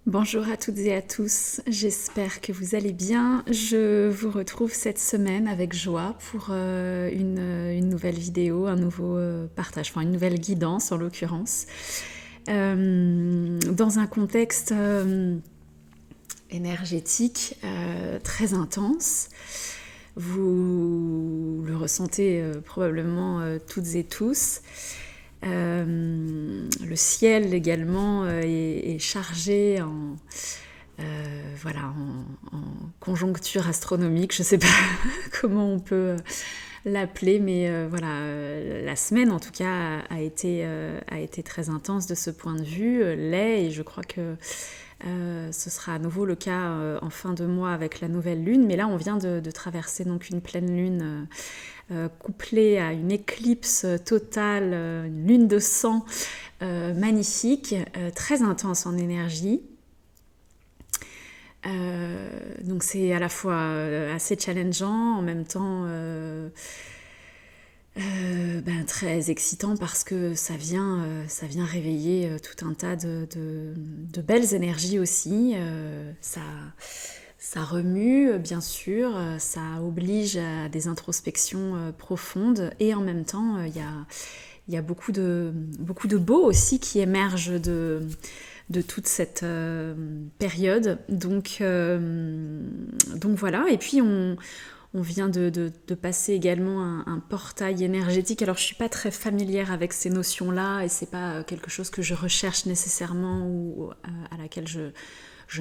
Bonjour à toutes et à tous, j'espère que vous allez bien. Je vous retrouve cette semaine avec joie pour une nouvelle vidéo, un nouveau partage, enfin une nouvelle guidance en l'occurrence, dans un contexte énergétique très intense. Vous le ressentez probablement toutes et tous. Le ciel également est chargé en conjoncture astronomique, je ne sais pas comment on peut l'appeler, mais la semaine en tout cas a été très intense de ce point de vue, l'est, et je crois que ce sera à nouveau le cas en fin de mois avec la nouvelle lune, mais là on vient de traverser donc une pleine lune couplée à une éclipse totale, une lune de sang magnifique, très intense en énergie. Donc c'est à la fois assez challengeant, en même temps très excitant parce que ça vient réveiller tout un tas de belles énergies aussi. Ça remue, bien sûr, ça oblige à des introspections profondes, et en même temps, il y a beaucoup de beau aussi qui émerge de toute cette période. Donc voilà, et puis on vient de passer également un portail énergétique. Alors je suis pas très familière avec ces notions-là, et c'est pas quelque chose que je recherche nécessairement ou à laquelle je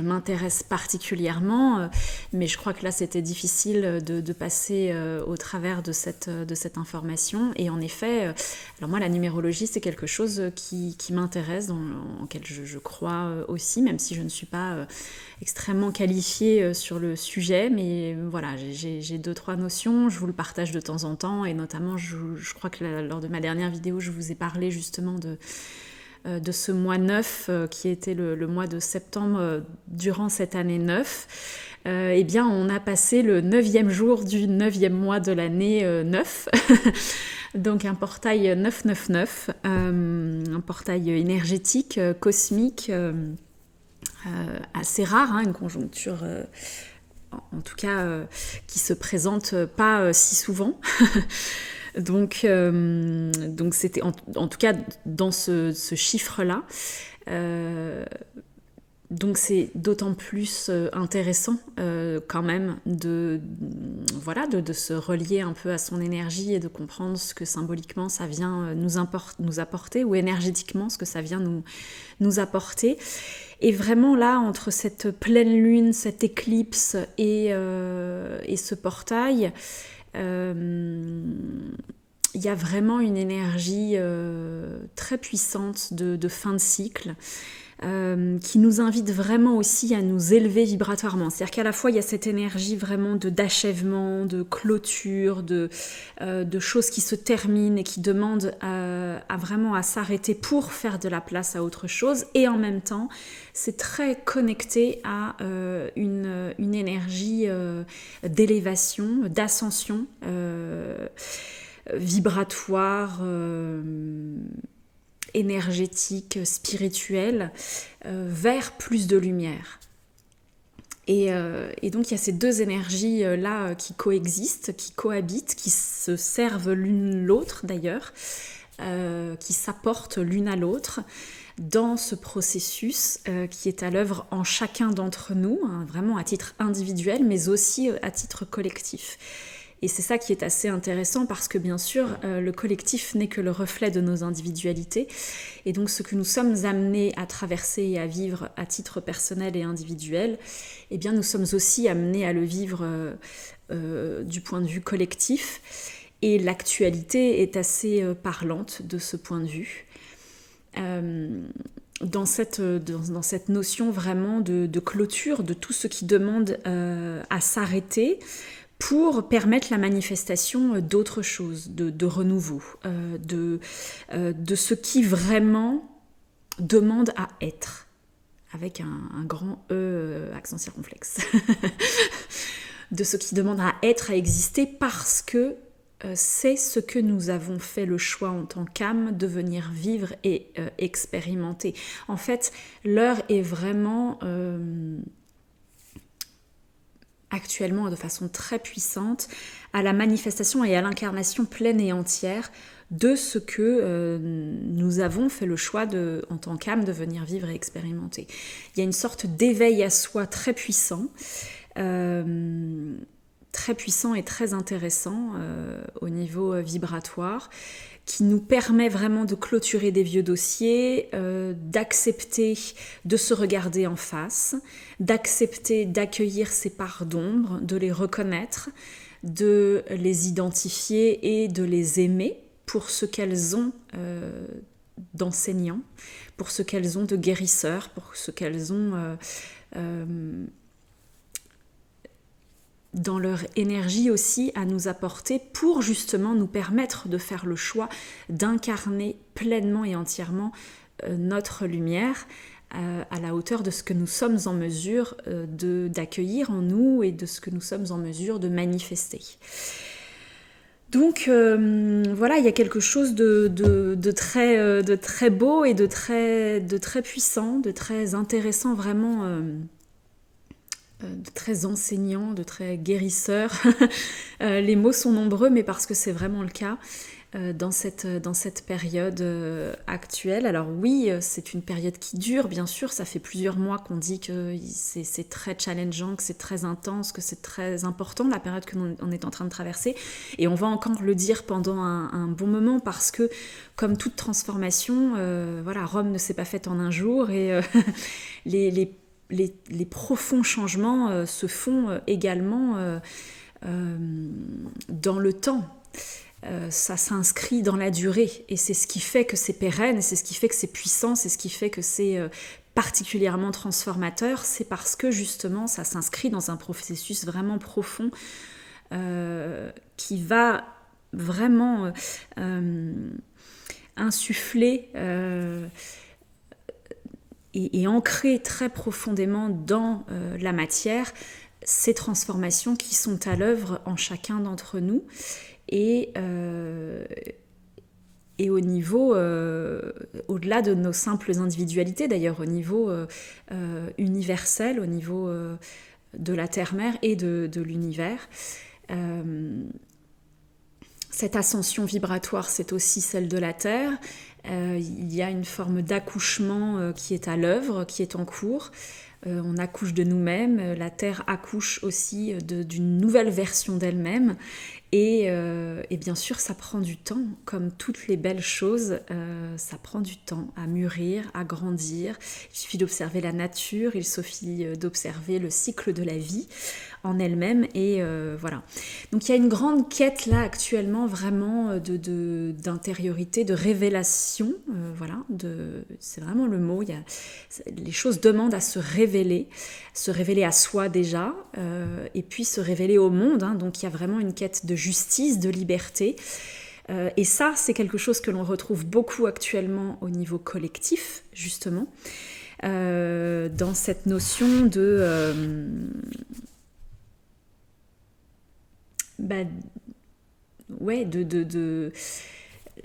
m'intéresse particulièrement, mais je crois que là c'était difficile de passer au travers de cette information. Et en effet, alors moi la numérologie c'est quelque chose qui m'intéresse, en lequel je crois aussi, même si je ne suis pas extrêmement qualifiée sur le sujet, mais voilà, j'ai deux, trois notions, je vous le partage de temps en temps, et notamment je crois que lors de ma dernière vidéo je vous ai parlé justement de ce mois 9 qui était le mois de septembre durant cette année 9. Eh bien on a passé le 9e jour du 9e mois de l'année 9. Donc un portail 999, un portail énergétique, cosmique, assez rare, hein, une conjoncture en tout cas qui se présente pas si souvent. Donc c'était en tout cas dans ce chiffre-là. Donc c'est d'autant plus intéressant quand même de se relier un peu à son énergie et de comprendre ce que symboliquement ça vient nous apporter, ou énergétiquement ce que ça vient nous apporter. Et vraiment là, entre cette pleine lune, cette éclipse et ce portail, il y a vraiment une énergie très puissante de fin de cycle, qui nous invite vraiment aussi à nous élever vibratoirement. C'est-à-dire qu'à la fois il y a cette énergie vraiment d'achèvement, de clôture, de choses qui se terminent et qui demandent vraiment à s'arrêter pour faire de la place à autre chose, et en même temps c'est très connecté à une énergie d'élévation, d'ascension vibratoire, énergétique, spirituelle, vers plus de lumière. Et donc il y a ces deux énergies là qui coexistent, qui cohabitent, qui se servent l'une l'autre d'ailleurs, qui s'apportent l'une à l'autre dans ce processus qui est à l'œuvre en chacun d'entre nous, hein, vraiment à titre individuel, mais aussi à titre collectif. Et c'est ça qui est assez intéressant, parce que bien sûr, le collectif n'est que le reflet de nos individualités. Et donc ce que nous sommes amenés à traverser et à vivre à titre personnel et individuel, eh bien nous sommes aussi amenés à le vivre du point de vue collectif. Et l'actualité est assez parlante de ce point de vue. Dans cette notion vraiment de clôture, de tout ce qui demande à s'arrêter, pour permettre la manifestation d'autres choses, de renouveau, de ce qui vraiment demande à être, avec un grand E accent circonflexe, de ce qui demande à être, à exister, parce que c'est ce que nous avons fait le choix en tant qu'âme de venir vivre et expérimenter. En fait, l'heure est vraiment actuellement de façon très puissante à la manifestation et à l'incarnation pleine et entière de ce que nous avons fait le choix en tant qu'âme de venir vivre et expérimenter. Il y a une sorte d'éveil à soi très puissant et très intéressant au niveau vibratoire, qui nous permet vraiment de clôturer des vieux dossiers, d'accepter de se regarder en face, d'accepter d'accueillir ces parts d'ombre, de les reconnaître, de les identifier et de les aimer pour ce qu'elles ont d'enseignants, pour ce qu'elles ont de guérisseurs, pour ce qu'elles ont dans leur énergie aussi à nous apporter pour justement nous permettre de faire le choix d'incarner pleinement et entièrement notre lumière à la hauteur de ce que nous sommes en mesure d'accueillir en nous et de ce que nous sommes en mesure de manifester. Donc voilà, il y a quelque chose de très beau et de très puissant, de très intéressant vraiment, de très enseignant, de très guérisseur. Les mots sont nombreux, mais parce que c'est vraiment le cas dans cette période actuelle. Alors oui, c'est une période qui dure, bien sûr, ça fait plusieurs mois qu'on dit que c'est très challengeant, que c'est très intense, que c'est très important, la période que l'on est en train de traverser, et on va encore le dire pendant un bon moment, parce que comme toute transformation, voilà, Rome ne s'est pas faite en un jour, et les profonds changements se font également dans le temps. Ça s'inscrit dans la durée, et c'est ce qui fait que c'est pérenne, et c'est ce qui fait que c'est puissant, c'est ce qui fait que c'est particulièrement transformateur, c'est parce que justement ça s'inscrit dans un processus vraiment profond qui va vraiment insuffler et ancrer très profondément dans la matière ces transformations qui sont à l'œuvre en chacun d'entre nous. Et au niveau, au-delà de nos simples individualités, d'ailleurs au niveau universel, au niveau de la terre-mère et de l'univers. Cette ascension vibratoire, c'est aussi celle de la Terre. Il y a une forme d'accouchement qui est à l'œuvre, qui est en cours. On accouche de nous-mêmes, la Terre accouche aussi d'une nouvelle version d'elle-même. Et bien sûr, ça prend du temps, comme toutes les belles choses, ça prend du temps à mûrir, à grandir. Il suffit d'observer la nature, il suffit d'observer le cycle de la vie en elle-même, et voilà. Donc il y a une grande quête là actuellement, vraiment d'intériorité, de révélation, voilà, c'est vraiment le mot. Les choses demandent à se révéler à soi déjà, et puis se révéler au monde, hein. Donc il y a vraiment une quête de justice, de liberté, et ça c'est quelque chose que l'on retrouve beaucoup actuellement au niveau collectif, justement, dans cette notion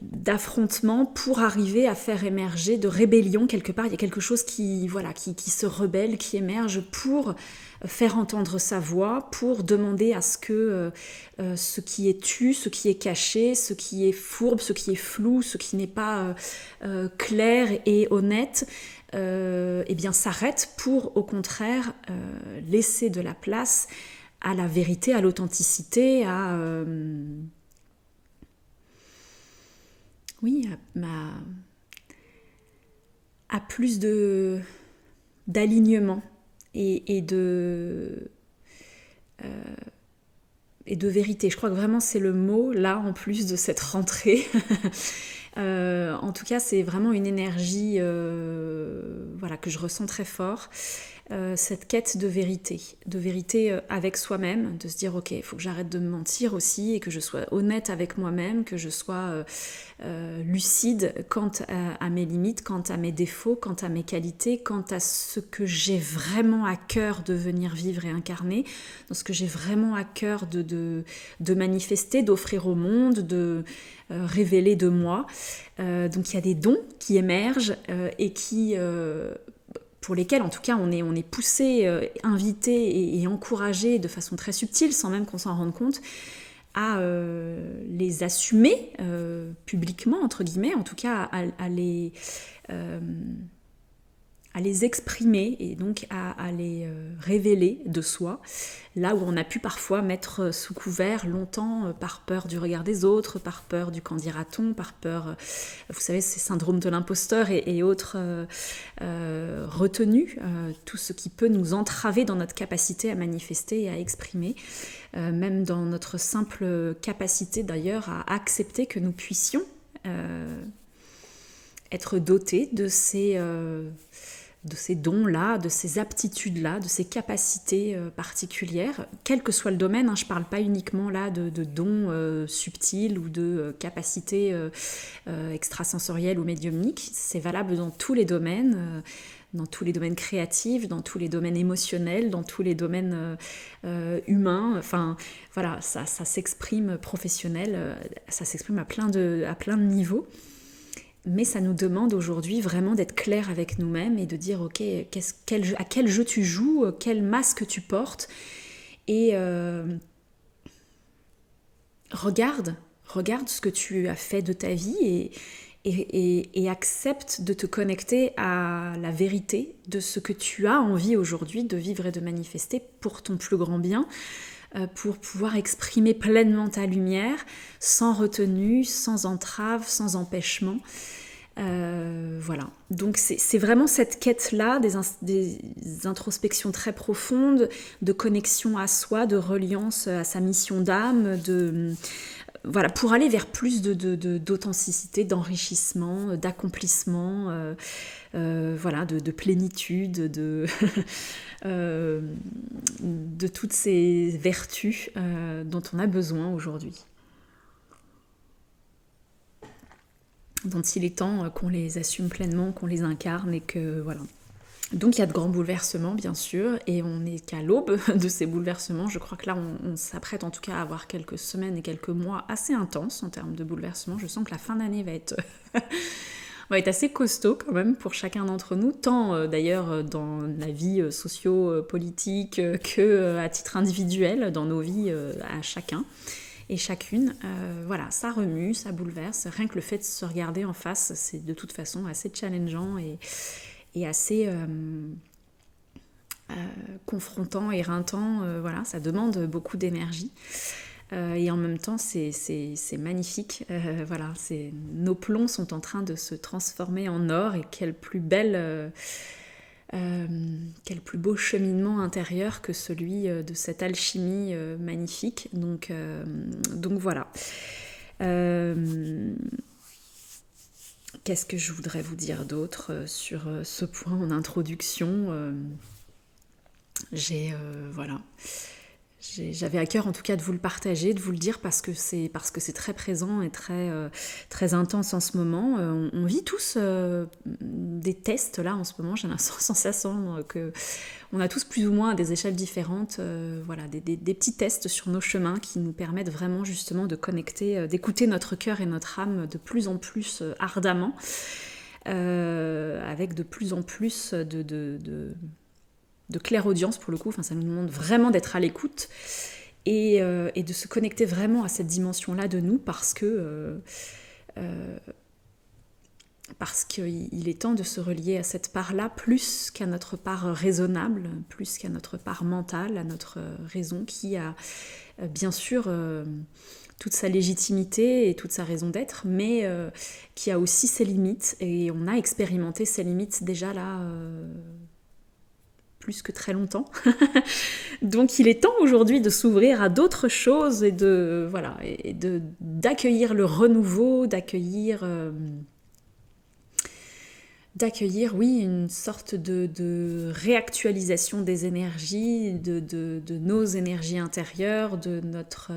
d'affrontement pour arriver à faire émerger, de rébellion quelque part. Il y a quelque chose qui se rebelle, qui émerge pour faire entendre sa voix, pour demander à ce que ce qui est tu, ce qui est caché, ce qui est fourbe, ce qui est flou, ce qui n'est pas clair et honnête, eh bien s'arrête pour au contraire laisser de la place à la vérité, à l'authenticité, à plus d'alignement et de vérité. Je crois que vraiment c'est le mot là, en plus de cette rentrée En tout cas, c'est vraiment une énergie voilà, que je ressens très fort. Cette quête de vérité avec soi-même, de se dire ok, il faut que j'arrête de me mentir aussi et que je sois honnête avec moi-même, que je sois lucide quant à mes limites, quant à mes défauts, quant à mes qualités, quant à ce que j'ai vraiment à cœur de venir vivre et incarner, dans ce que j'ai vraiment à cœur de manifester, d'offrir au monde, de révéler de moi. Donc il y a des dons qui émergent et qui pour lesquels en tout cas on est poussé, invité et encouragé de façon très subtile, sans même qu'on s'en rende compte, à les assumer publiquement, entre guillemets, en tout cas à les exprimer et donc à les révéler de soi, là où on a pu parfois mettre sous couvert longtemps par peur du regard des autres, par peur du qu'en dira-t-on, par peur, vous savez, ces syndromes de l'imposteur et autres retenues, tout ce qui peut nous entraver dans notre capacité à manifester et à exprimer, même dans notre simple capacité d'ailleurs à accepter que nous puissions être dotés de ces dons-là, de ces aptitudes-là, de ces capacités particulières, quel que soit le domaine. Je ne parle pas uniquement là de dons subtils ou de capacités extrasensorielles ou médiumniques. C'est valable dans tous les domaines, créatifs, dans tous les domaines émotionnels, dans tous les domaines humains. Enfin, voilà, ça s'exprime professionnel, ça s'exprime à plein de niveaux. Mais ça nous demande aujourd'hui vraiment d'être clair avec nous-mêmes et de dire ok, à quel jeu tu joues, quel masque tu portes, et regarde ce que tu as fait de ta vie et accepte de te connecter à la vérité de ce que tu as envie aujourd'hui de vivre et de manifester pour ton plus grand bien, pour pouvoir exprimer pleinement ta lumière, sans retenue, sans entrave, sans empêchement. Voilà. Donc c'est vraiment cette quête-là, des introspections très profondes, de connexion à soi, de reliance à sa mission d'âme, voilà, pour aller vers plus d'authenticité, d'enrichissement, d'accomplissement, voilà, de plénitude, de toutes ces vertus dont on a besoin aujourd'hui. Dont il est temps qu'on les assume pleinement, qu'on les incarne et que voilà. Donc il y a de grands bouleversements bien sûr, et on n'est qu'à l'aube de ces bouleversements. Je crois que là on s'apprête en tout cas à avoir quelques semaines et quelques mois assez intenses en termes de bouleversements. Je sens que la fin d'année va être assez costaud quand même pour chacun d'entre nous, tant d'ailleurs dans la vie socio-politique que à titre individuel dans nos vies à chacun et chacune. Voilà, ça remue, ça bouleverse. Rien que le fait de se regarder en face, c'est de toute façon assez challengeant et assez confrontant, éreintant. Voilà, ça demande beaucoup d'énergie. Et en même temps, c'est magnifique. Voilà, nos plombs sont en train de se transformer en or, et quel plus beau cheminement intérieur que celui de cette alchimie magnifique. Donc voilà. Qu'est-ce que je voudrais vous dire d'autre sur ce point en introduction? Voilà. J'avais à cœur en tout cas de vous le partager, de vous le dire parce que c'est très présent et très intense en ce moment. On vit tous des tests là en ce moment, j'ai la sensation que on a tous plus ou moins à des échelles différentes, voilà, des petits tests sur nos chemins qui nous permettent vraiment justement de connecter, d'écouter notre cœur et notre âme de plus en plus ardemment, avec de plus en plus de clairaudience pour le coup. Enfin, ça nous demande vraiment d'être à l'écoute et de se connecter vraiment à cette dimension-là de nous parce qu'il est temps de se relier à cette part-là plus qu'à notre part raisonnable, plus qu'à notre part mentale, à notre raison qui a bien sûr toute sa légitimité et toute sa raison d'être, mais qui a aussi ses limites, et on a expérimenté ces limites déjà là plus que très longtemps. Donc il est temps aujourd'hui de s'ouvrir à d'autres choses et d'accueillir le renouveau, d'accueillir oui, une sorte de réactualisation des énergies, de nos énergies intérieures, de notre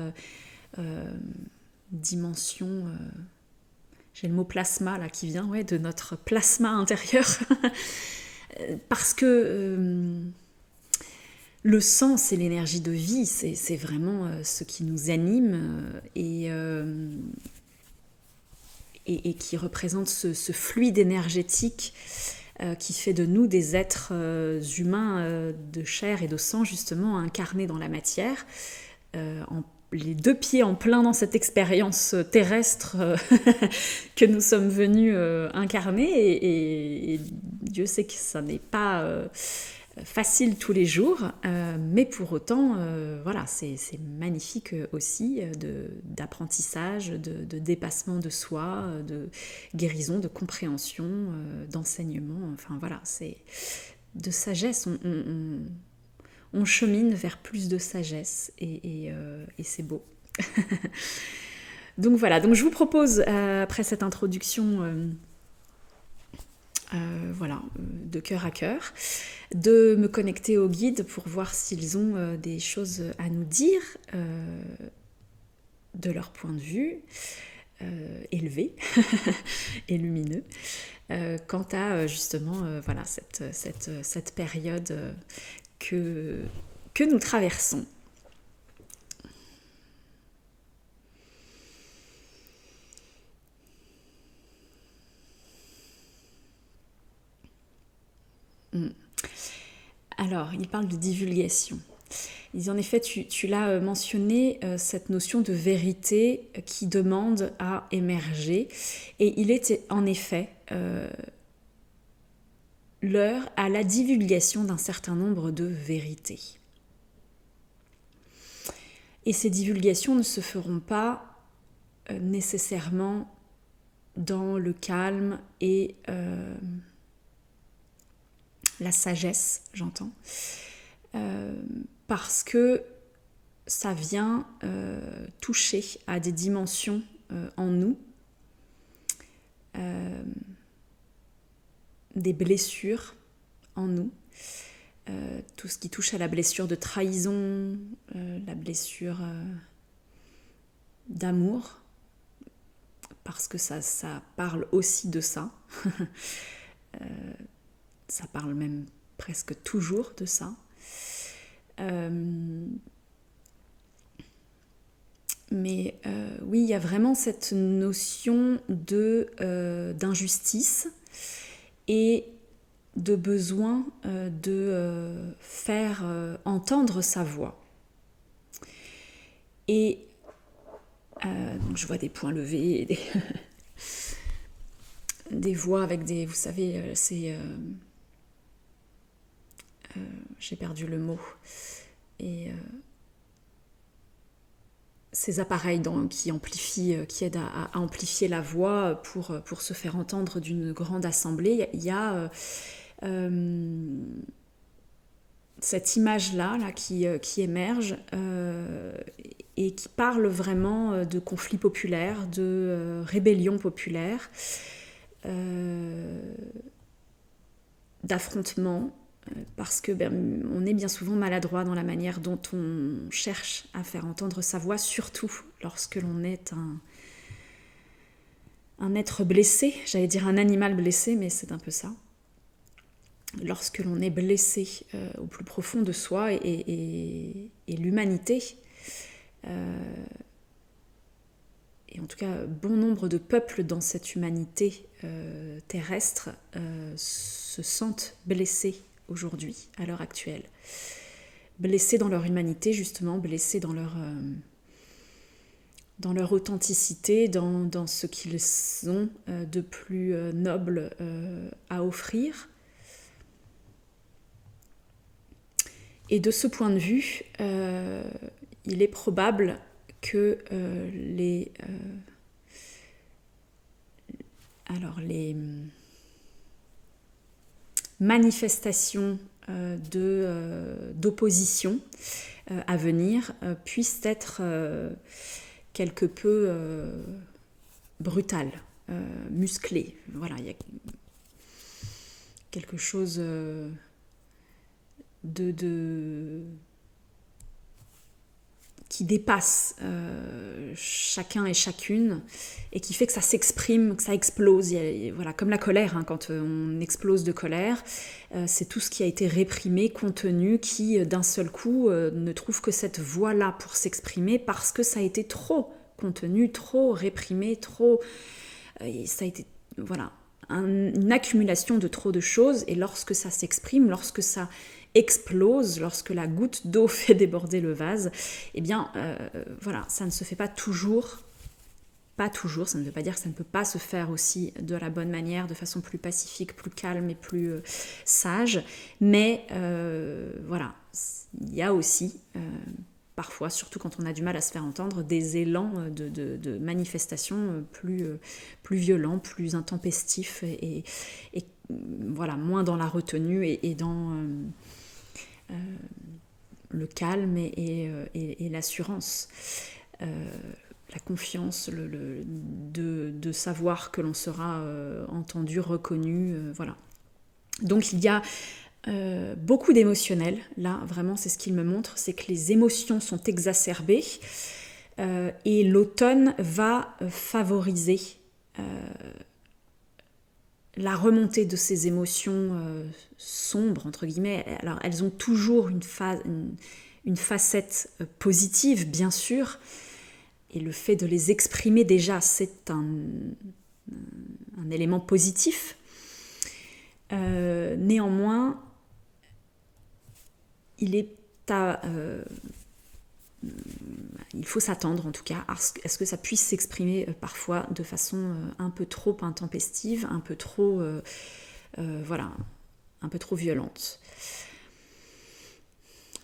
dimension, j'ai le mot plasma là qui vient, ouais, de notre plasma intérieur. Parce que le sang, c'est l'énergie de vie, c'est vraiment ce qui nous anime et qui représente ce fluide énergétique qui fait de nous des êtres humains de chair et de sang, justement, incarnés dans la matière, les deux pieds en plein dans cette expérience terrestre que nous sommes venus incarner. Et Dieu sait que ça n'est pas facile tous les jours, mais pour autant, voilà, c'est magnifique aussi d'apprentissage, de dépassement de soi, de guérison, de compréhension, d'enseignement. Enfin voilà, c'est de sagesse. On chemine vers plus de sagesse et c'est beau. Donc voilà, donc je vous propose, après cette introduction de cœur à cœur, de me connecter aux guides pour voir s'ils ont des choses à nous dire de leur point de vue élevé et lumineux quant à justement voilà, cette période que nous traversons. Alors, il parle de divulgation. Il dit en effet, tu l'as mentionné, cette notion de vérité qui demande à émerger. Et il est en effet l'heure à la divulgation d'un certain nombre de vérités. Et ces divulgations ne se feront pas nécessairement dans le calme et la sagesse, j'entends, parce que ça vient toucher à des dimensions en nous, des blessures en nous, tout ce qui touche à la blessure de trahison, la blessure d'amour, parce que ça parle aussi de ça. Ça parle même presque toujours de ça. Mais oui, il y a vraiment cette notion d'injustice et de besoin de faire entendre sa voix. Et donc je vois des poings levés, et des voix avec des... Vous savez, j'ai perdu le mot. Et ces appareils qui amplifient, qui aident à amplifier la voix pour se faire entendre d'une grande assemblée. Il y a cette image-là qui émerge et qui parle vraiment de conflits populaires, de rébellions populaires, d'affrontements, parce que on est bien souvent maladroit dans la manière dont on cherche à faire entendre sa voix, surtout lorsque l'on est un être blessé, j'allais dire un animal blessé, mais c'est un peu ça. Lorsque l'on est blessé au plus profond de soi et l'humanité, et en tout cas bon nombre de peuples dans cette humanité terrestre se sentent blessés aujourd'hui, à l'heure actuelle. Blessés dans leur humanité, justement, blessés dans leur authenticité, dans ce qu'ils ont de plus noble à offrir. Et de ce point de vue, il est probable que les manifestations d'opposition à venir puissent être quelque peu brutales, musclées. Voilà, il y a quelque chose qui dépasse chacun et chacune et qui fait que ça s'exprime, que ça explose. Voilà, comme la colère, hein, quand on explose de colère, c'est tout ce qui a été réprimé, contenu, qui d'un seul coup ne trouve que cette voie-là pour s'exprimer parce que ça a été trop contenu, trop réprimé, trop... ça a été... Voilà, une accumulation de trop de choses, et lorsque ça s'exprime, lorsque ça explose, lorsque la goutte d'eau fait déborder le vase, eh bien, voilà, ça ne se fait pas toujours, ça ne veut pas dire que ça ne peut pas se faire aussi de la bonne manière, de façon plus pacifique, plus calme et plus sage, mais voilà, il y a aussi... parfois, surtout quand on a du mal à se faire entendre, des élans de manifestations plus violents, plus intempestifs et voilà, moins dans la retenue et dans le calme et l'assurance. La confiance, de savoir que l'on sera entendu, reconnu, voilà. Donc il y a beaucoup d'émotionnel, là vraiment c'est ce qu'il me montre, c'est que les émotions sont exacerbées et l'automne va favoriser la remontée de ces émotions sombres, entre guillemets. Alors elles ont toujours une facette positive, bien sûr, et le fait de les exprimer déjà, c'est un élément positif. Néanmoins, il faut s'attendre en tout cas à ce que ça puisse s'exprimer parfois de façon un peu trop intempestive, un peu trop violente.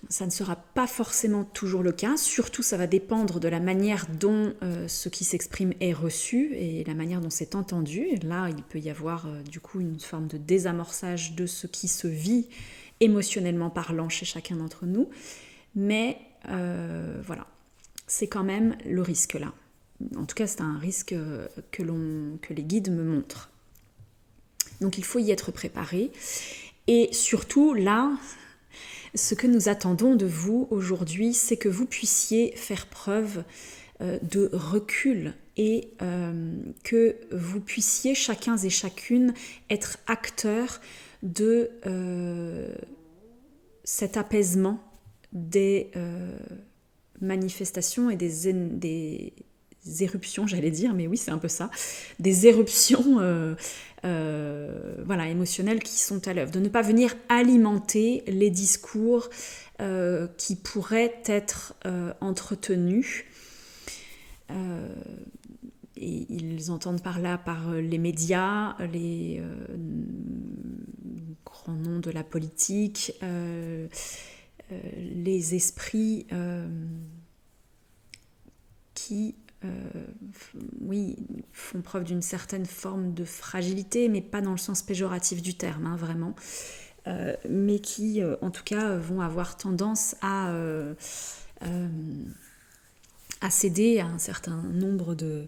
Ça ne sera pas forcément toujours le cas, surtout ça va dépendre de la manière dont ce qui s'exprime est reçu et la manière dont c'est entendu. Et là, il peut y avoir du coup une forme de désamorçage de ce qui se vit émotionnellement parlant chez chacun d'entre nous. Mais voilà, c'est quand même le risque là. En tout cas, c'est un risque que les guides me montrent. Donc il faut y être préparé. Et surtout, là, ce que nous attendons de vous aujourd'hui, c'est que vous puissiez faire preuve de recul et que vous puissiez chacun et chacune être acteurs de cet apaisement des manifestations et des éruptions, j'allais dire, mais oui, c'est un peu ça, des éruptions émotionnelles qui sont à l'œuvre, de ne pas venir alimenter les discours qui pourraient être entretenus. Et ils entendent par là par les médias, les grands noms de la politique, les esprits qui font preuve d'une certaine forme de fragilité, mais pas dans le sens péjoratif du terme, hein, vraiment, mais qui, en tout cas, vont avoir tendance à céder à un certain nombre de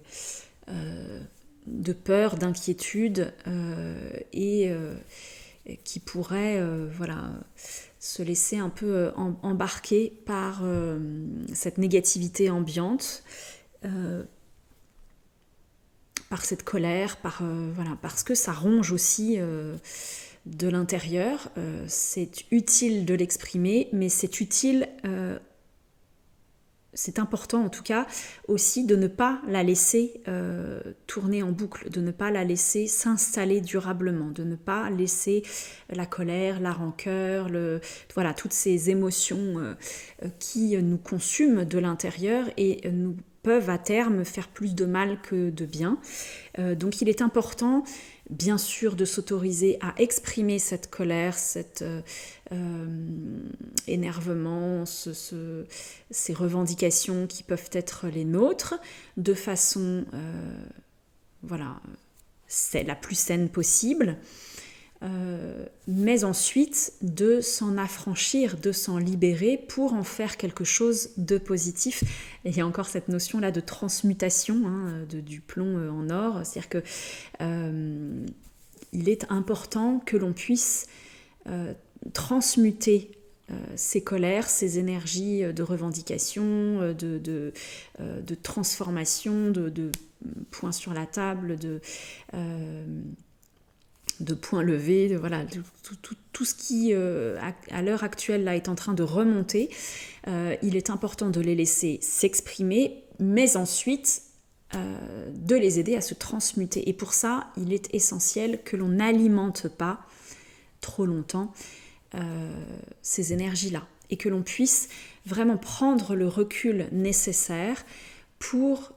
peurs, d'inquiétudes, et qui pourraient se laisser un peu embarquer par cette négativité ambiante, par cette colère, parce que ça ronge aussi de l'intérieur. C'est utile de l'exprimer, mais c'est utile, c'est important en tout cas aussi de ne pas la laisser tourner en boucle, de ne pas la laisser s'installer durablement, de ne pas laisser la colère, la rancœur, toutes ces émotions qui nous consument de l'intérieur et nous peuvent à terme faire plus de mal que de bien. Donc il est important, bien sûr, de s'autoriser à exprimer cette colère, cet énervement, ces revendications qui peuvent être les nôtres, de façon la plus saine possible. mais ensuite de s'en affranchir, de s'en libérer pour en faire quelque chose de positif. Et il y a encore cette notion-là de transmutation, hein, du plomb en or, c'est-à-dire que il est important que l'on puisse transmuter ces colères, ces énergies de revendication, de transformation, de points sur la table, de points levés, voilà, tout ce qui, à l'heure actuelle, là, est en train de remonter. Il est important de les laisser s'exprimer, mais ensuite de les aider à se transmuter. Et pour ça, il est essentiel que l'on n'alimente pas trop longtemps ces énergies-là, et que l'on puisse vraiment prendre le recul nécessaire pour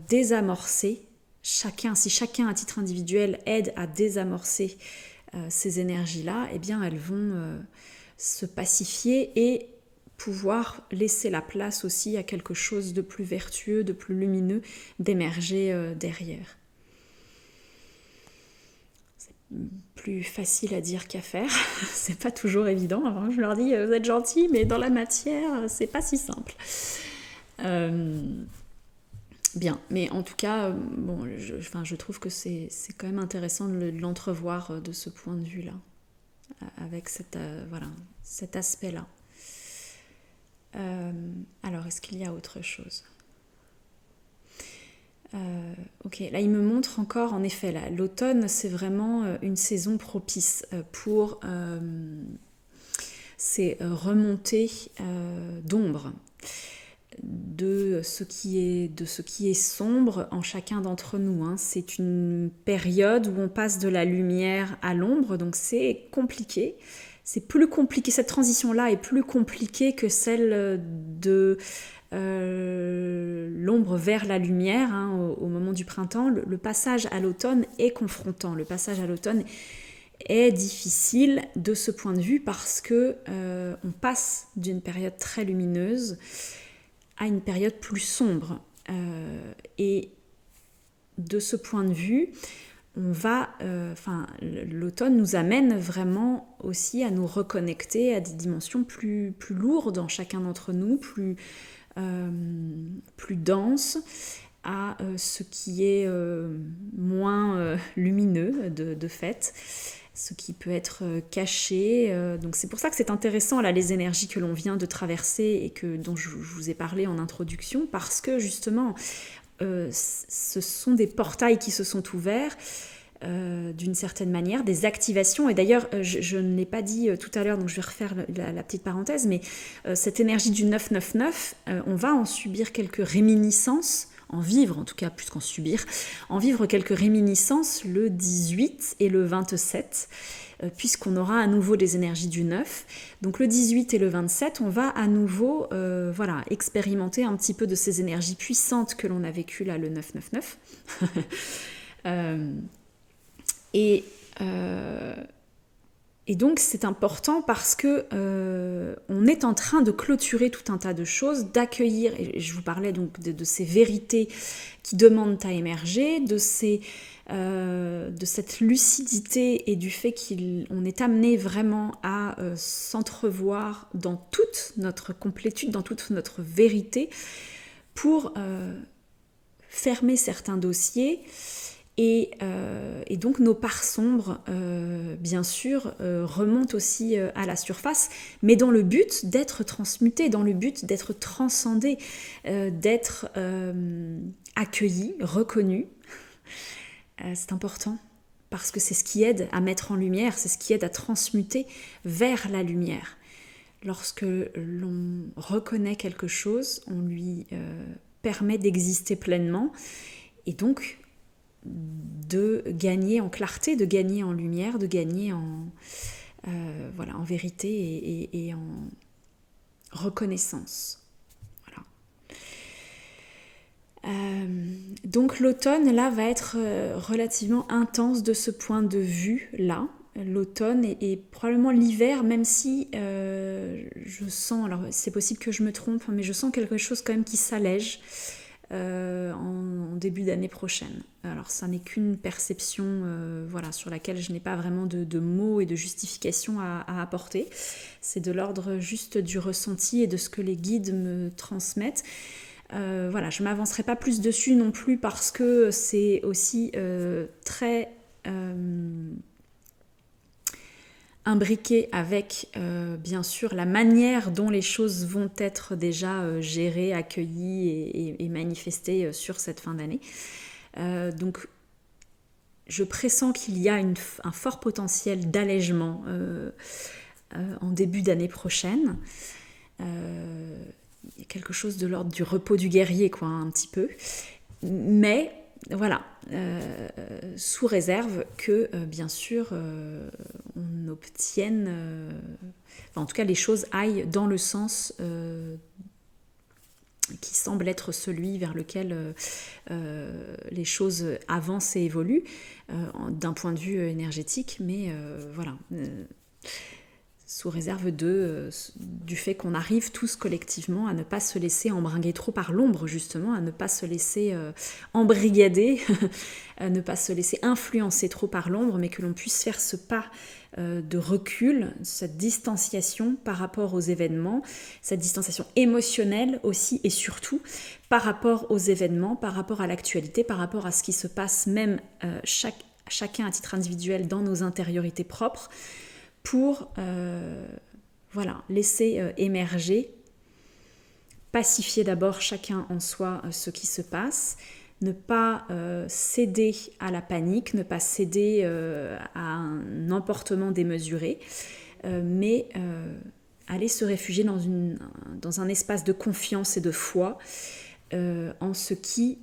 désamorcer si chacun à titre individuel aide à désamorcer ces énergies-là, eh bien elles vont se pacifier et pouvoir laisser la place aussi à quelque chose de plus vertueux, de plus lumineux, d'émerger derrière. C'est plus facile à dire qu'à faire, c'est pas toujours évident. Alors, je leur dis, vous êtes gentils, mais dans la matière, c'est pas si simple. Bien, mais en tout cas, bon, je trouve que c'est quand même intéressant de l'entrevoir de ce point de vue-là, avec cet aspect-là. Alors, est-ce qu'il y a autre chose ? Ok, là il me montre encore, en effet, là, l'automne c'est vraiment une saison propice pour ces remontées d'ombre, de ce qui est sombre en chacun d'entre nous, hein. C'est une période où on passe de la lumière à l'ombre, donc c'est compliqué. C'est plus compliqué, cette transition-là est plus compliquée que celle de l'ombre vers la lumière, hein, au moment du printemps. Le passage à l'automne est confrontant. Le passage à l'automne est difficile de ce point de vue parce que on passe d'une période très lumineuse à une période plus sombre. Et de ce point de vue, l'automne nous amène vraiment aussi à nous reconnecter à des dimensions plus lourdes en chacun d'entre nous, plus denses, à ce qui est moins lumineux de fait, ce qui peut être caché. Donc c'est pour ça que c'est intéressant là, les énergies que l'on vient de traverser et dont je vous ai parlé en introduction, parce que justement ce sont des portails qui se sont ouverts d'une certaine manière, des activations. Et d'ailleurs, je ne l'ai pas dit tout à l'heure, donc je vais refaire la petite parenthèse, mais cette énergie du 999, on va en subir quelques réminiscences, en vivre en tout cas, plus qu'en subir, en vivre quelques réminiscences le 18 et le 27, puisqu'on aura à nouveau des énergies du 9. Donc le 18 et le 27, on va à nouveau expérimenter un petit peu de ces énergies puissantes que l'on a vécues là, le 999. Et donc c'est important parce que on est en train de clôturer tout un tas de choses, d'accueillir, et je vous parlais donc de ces vérités qui demandent à émerger, de cette lucidité et du fait qu'on est amené vraiment à s'entrevoir dans toute notre complétude, dans toute notre vérité, pour fermer certains dossiers. Et donc nos parts sombres, bien sûr, remontent aussi à la surface, mais dans le but d'être transmutées, dans le but d'être transcendées, d'être accueillies, reconnues. C'est important, parce que c'est ce qui aide à mettre en lumière, c'est ce qui aide à transmuter vers la lumière. Lorsque l'on reconnaît quelque chose, on lui permet d'exister pleinement, et donc de gagner en clarté, de gagner en lumière, de gagner en vérité et en reconnaissance. Voilà. Donc l'automne là va être relativement intense de ce point de vue là. L'automne et probablement l'hiver, même si je sens, alors c'est possible que je me trompe, mais je sens quelque chose quand même qui s'allège. en début d'année prochaine. Alors ça n'est qu'une perception sur laquelle je n'ai pas vraiment de mots et de justification à apporter. C'est de l'ordre juste du ressenti et de ce que les guides me transmettent. Je ne m'avancerai pas plus dessus non plus parce que c'est aussi très imbriqué avec bien sûr la manière dont les choses vont être déjà gérées, accueillies et manifestées sur cette fin d'année. Donc je pressens qu'il y a un fort potentiel d'allègement en début d'année prochaine. Il y a quelque chose de l'ordre du repos du guerrier, quoi, un petit peu. Mais voilà, sous réserve que, bien sûr, on obtienne... en tout cas, les choses aillent dans le sens qui semble être celui vers lequel les choses avancent et évoluent, d'un point de vue énergétique, mais sous réserve du fait qu'on arrive tous collectivement à ne pas se laisser embringuer trop par l'ombre, justement, à ne pas se laisser embrigader, à ne pas se laisser influencer trop par l'ombre, mais que l'on puisse faire ce pas de recul, cette distanciation par rapport aux événements, cette distanciation émotionnelle aussi et surtout par rapport aux événements, par rapport à l'actualité, par rapport à ce qui se passe même chacun à titre individuel dans nos intériorités propres, pour laisser émerger, pacifier d'abord chacun en soi ce qui se passe, ne pas céder à la panique, ne pas céder à un emportement démesuré, mais aller se réfugier dans un espace de confiance et de foi en ce qui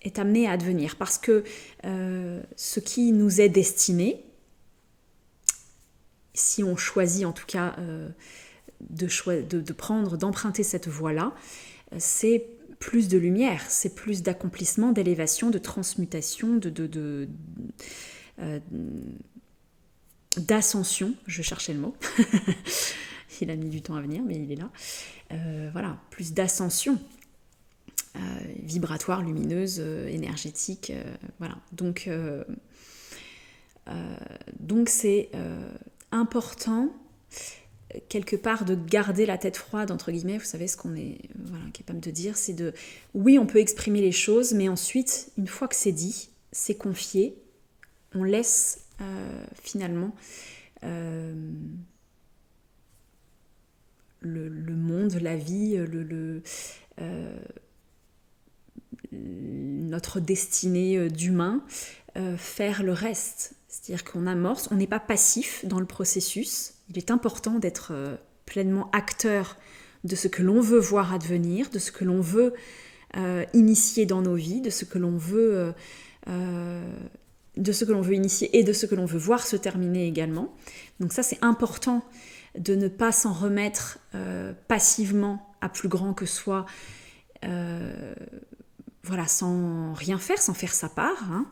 est amené à advenir. Parce que ce qui nous est destiné, si on choisit en tout cas d'emprunter cette voie-là, c'est plus de lumière, c'est plus d'accomplissement, d'élévation, de transmutation, d'ascension, je cherchais le mot, il a mis du temps à venir mais il est là, plus d'ascension vibratoire, lumineuse, énergétique, donc c'est important quelque part de garder la tête froide, entre guillemets. Vous savez ce qu'on est capable de dire, c'est oui, on peut exprimer les choses, mais ensuite, une fois que c'est dit, c'est confié, on laisse finalement le monde, la vie, notre destinée d'humain faire le reste. C'est-à-dire qu'on amorce, on n'est pas passif dans le processus. Il est important d'être pleinement acteur de ce que l'on veut voir advenir, de ce que l'on veut initier dans nos vies, de ce que l'on veut initier et de ce que l'on veut voir se terminer également. Donc ça, c'est important de ne pas s'en remettre passivement à plus grand que soi, sans rien faire, sans faire sa part, hein.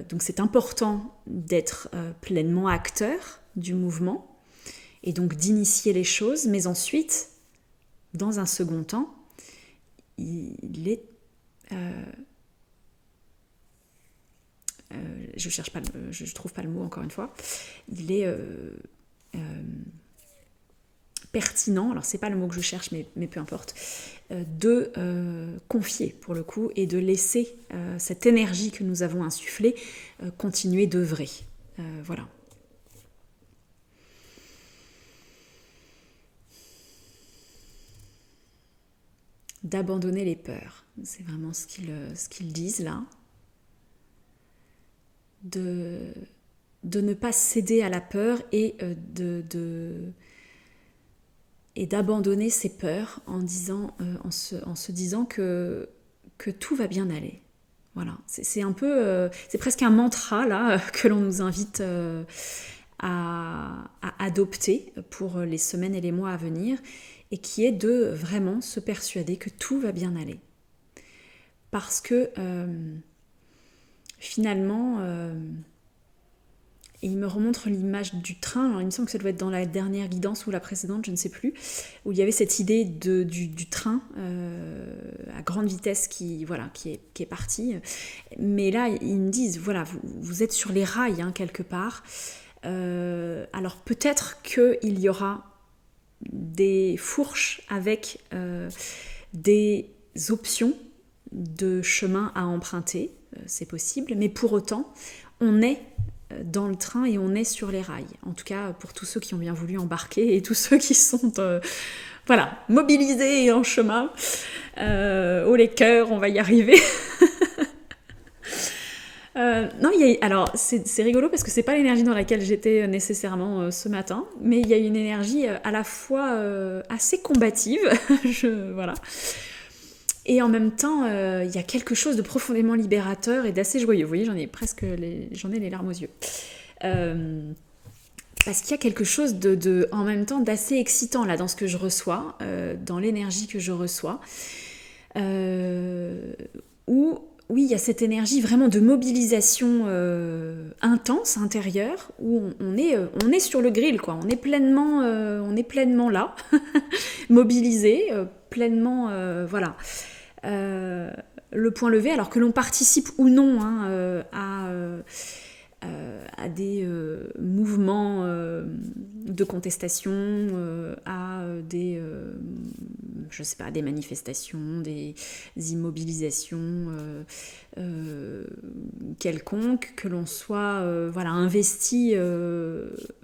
Donc c'est important d'être pleinement acteur du mouvement et donc d'initier les choses, mais ensuite, dans un second temps, je trouve pas le mot encore une fois, il est pertinent, alors c'est pas le mot que je cherche mais peu importe, de confier pour le coup et de laisser cette énergie que nous avons insufflée continuer d'œuvrer. Voilà. D'abandonner les peurs, c'est vraiment ce qu'ils disent là. De ne pas céder à la peur et et d'abandonner ses peurs en se disant que tout va bien aller. Voilà, c'est un peu, c'est presque un mantra là que l'on nous invite à adopter pour les semaines et les mois à venir, et qui est de vraiment se persuader que tout va bien aller. Parce que finalement, et il me remontre l'image du train. Alors, il me semble que ça doit être dans la dernière guidance ou la précédente, je ne sais plus, où il y avait cette idée du train à grande vitesse qui est parti. Mais là, ils me disent, voilà, vous êtes sur les rails hein, quelque part. Alors peut-être qu'il y aura des fourches avec des options de chemin à emprunter, c'est possible, mais pour autant, on est dans le train et on est sur les rails. En tout cas, pour tous ceux qui ont bien voulu embarquer et tous ceux qui sont mobilisés et en chemin. Haut les cœurs, on va y arriver. Non, alors c'est rigolo parce que c'est pas l'énergie dans laquelle j'étais nécessairement ce matin, mais il y a une énergie à la fois assez combative, voilà. Et en même temps, il y a quelque chose de profondément libérateur et d'assez joyeux. Vous voyez, j'en ai les larmes aux yeux. Parce qu'il y a quelque chose en même temps d'assez excitant là dans ce que je reçois, dans l'énergie que je reçois, où oui, il y a cette énergie vraiment de mobilisation intense, intérieure, où on est sur le grill, quoi. On est pleinement là, mobilisé, pleinement, voilà. Le point levé, alors que l'on participe ou non hein, à des mouvements de contestation, à des, je sais pas, des manifestations, des immobilisations quelconques, que l'on soit investi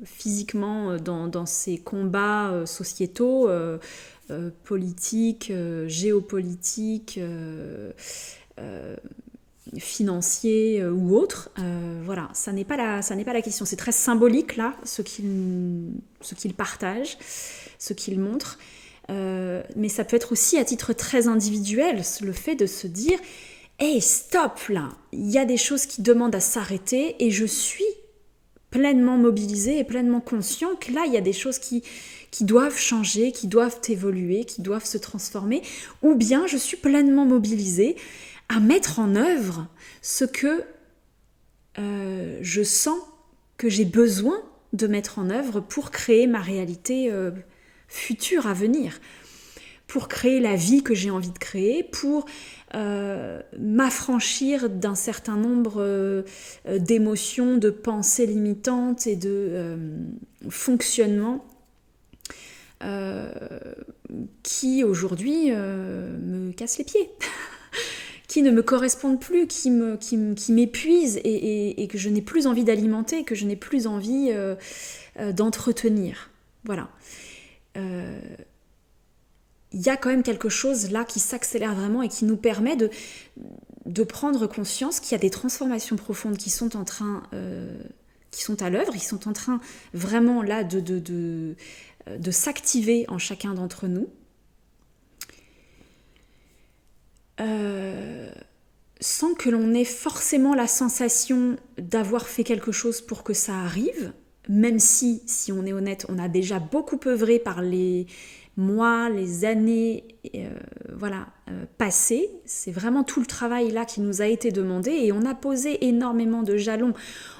physiquement dans ces combats sociétaux, politiques, géopolitiques, financiers ou autres, voilà, ça n'est pas la question. C'est très symbolique là, ce qu'il partage, ce qu'il montre, mais ça peut être aussi à titre très individuel, le fait de se dire hey, stop là, il y a des choses qui demandent à s'arrêter et je suis pleinement mobilisée et pleinement conscient que là, il y a des choses qui doivent changer, qui doivent évoluer, qui doivent se transformer, ou bien je suis pleinement mobilisée à mettre en œuvre ce que je sens que j'ai besoin de mettre en œuvre pour créer ma réalité future à venir, pour créer la vie que j'ai envie de créer, pour m'affranchir d'un certain nombre d'émotions, de pensées limitantes et de fonctionnements qui aujourd'hui me cassent les pieds, qui ne me correspondent plus, qui m'épuisent et que je n'ai plus envie d'alimenter, que je n'ai plus envie d'entretenir. Voilà. Il y a quand même quelque chose là qui s'accélère vraiment et qui nous permet de prendre conscience qu'il y a des transformations profondes qui sont en train, qui sont à l'œuvre, qui sont en train vraiment là de s'activer en chacun d'entre nous. Sans que l'on ait forcément la sensation d'avoir fait quelque chose pour que ça arrive, même si on est honnête, on a déjà beaucoup œuvré par les mois, les années passées. C'est vraiment tout le travail là qui nous a été demandé et on a posé énormément de jalons.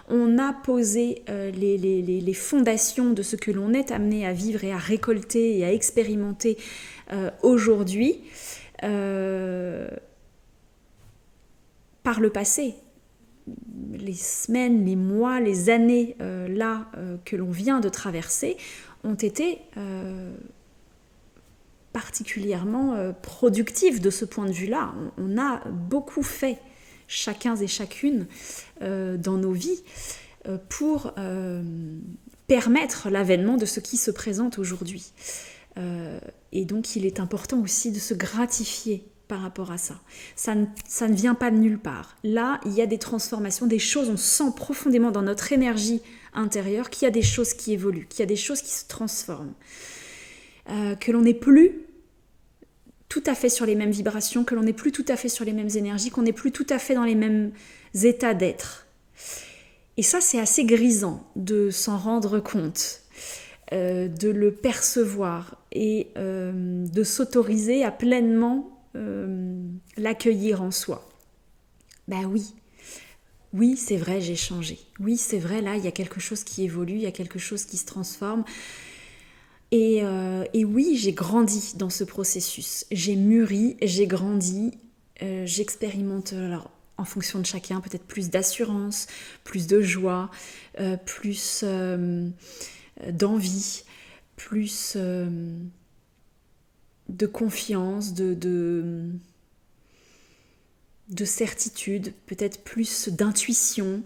On a posé les fondations de ce que l'on est amené à vivre et à récolter et à expérimenter aujourd'hui par le passé. Les semaines, les mois, les années que l'on vient de traverser ont été particulièrement productifs de ce point de vue-là. On a beaucoup fait, chacun et chacune, dans nos vies, pour permettre l'avènement de ce qui se présente aujourd'hui. Et donc il est important aussi de se gratifier par rapport à ça. Ça ne vient pas de nulle part. Là, il y a des transformations, des choses, on sent profondément dans notre énergie intérieure qu'il y a des choses qui évoluent, qu'il y a des choses qui se transforment. Que l'on n'est plus tout à fait sur les mêmes vibrations, que l'on n'est plus tout à fait sur les mêmes énergies, qu'on n'est plus tout à fait dans les mêmes états d'être. Et ça, c'est assez grisant de s'en rendre compte, de le percevoir et de s'autoriser à pleinement l'accueillir en soi. Ben oui, oui, c'est vrai, j'ai changé. Oui, c'est vrai, là, il y a quelque chose qui évolue, il y a quelque chose qui se transforme. Et oui, j'ai grandi dans ce processus. J'ai mûri, j'ai grandi, j'expérimente, alors, en fonction de chacun, peut-être plus d'assurance, plus de joie, plus d'envie, plus de confiance, de certitude, peut-être plus d'intuition.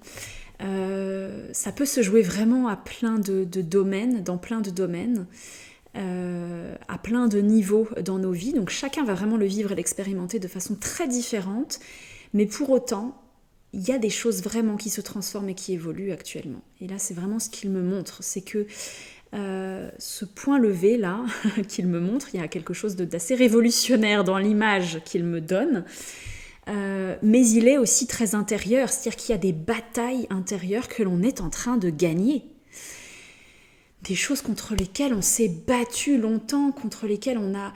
Ça peut se jouer vraiment à plein de domaines, dans plein de domaines, à plein de niveaux dans nos vies. Donc chacun va vraiment le vivre et l'expérimenter de façon très différente, mais pour autant, il y a des choses vraiment qui se transforment et qui évoluent actuellement. Et là, c'est vraiment ce qu'il me montre, c'est que ce point levé là qu'il me montre, il y a quelque chose d'assez révolutionnaire dans l'image qu'il me donne, mais il est aussi très intérieur, c'est-à-dire qu'il y a des batailles intérieures que l'on est en train de gagner. Des choses contre lesquelles on s'est battu longtemps, contre lesquelles on a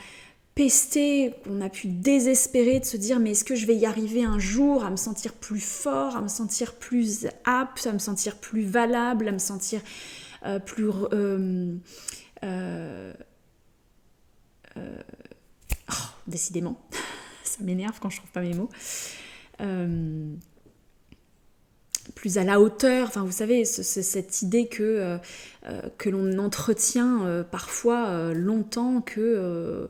pesté, on a pu désespérer de se dire mais est-ce que je vais y arriver un jour à me sentir plus fort, à me sentir plus apte, à me sentir plus valable, à me sentir plus... décidément, ça m'énerve quand je trouve pas mes mots. Plus à la hauteur, enfin vous savez, c'est cette idée que l'on entretient parfois longtemps, que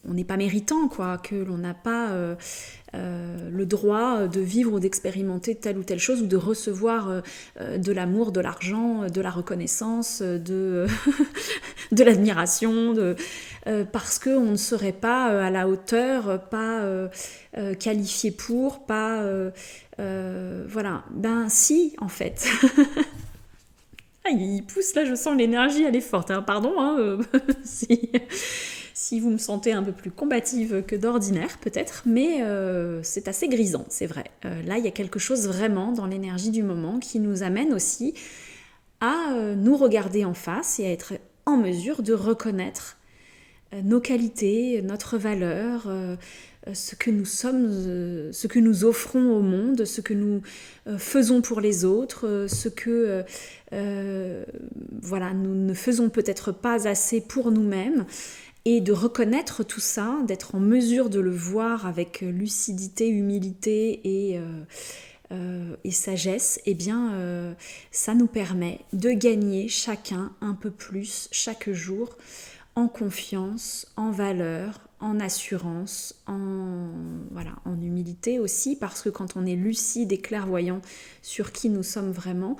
on n'est pas méritant, quoi, que l'on n'a pas le droit de vivre ou d'expérimenter telle ou telle chose, ou de recevoir de l'amour, de l'argent, de la reconnaissance, de l'admiration, parce qu'on ne serait pas à la hauteur, pas qualifié pour, pas... voilà, ben si, en fait. Ah, il pousse là, je sens l'énergie, elle est forte, hein. Pardon, hein, si vous me sentez un peu plus combative que d'ordinaire, peut-être, mais c'est assez grisant, c'est vrai. Là, il y a quelque chose vraiment dans l'énergie du moment qui nous amène aussi à nous regarder en face et à être en mesure de reconnaître nos qualités, notre valeur, ce que nous sommes, ce que nous offrons au monde, ce que nous faisons pour les autres, ce que voilà, nous ne faisons peut-être pas assez pour nous-mêmes, et de reconnaître tout ça, d'être en mesure de le voir avec lucidité, humilité et sagesse, eh bien, ça nous permet de gagner chacun un peu plus chaque jour en confiance, en valeur, en assurance, voilà, en humilité aussi, parce que quand on est lucide et clairvoyant sur qui nous sommes vraiment,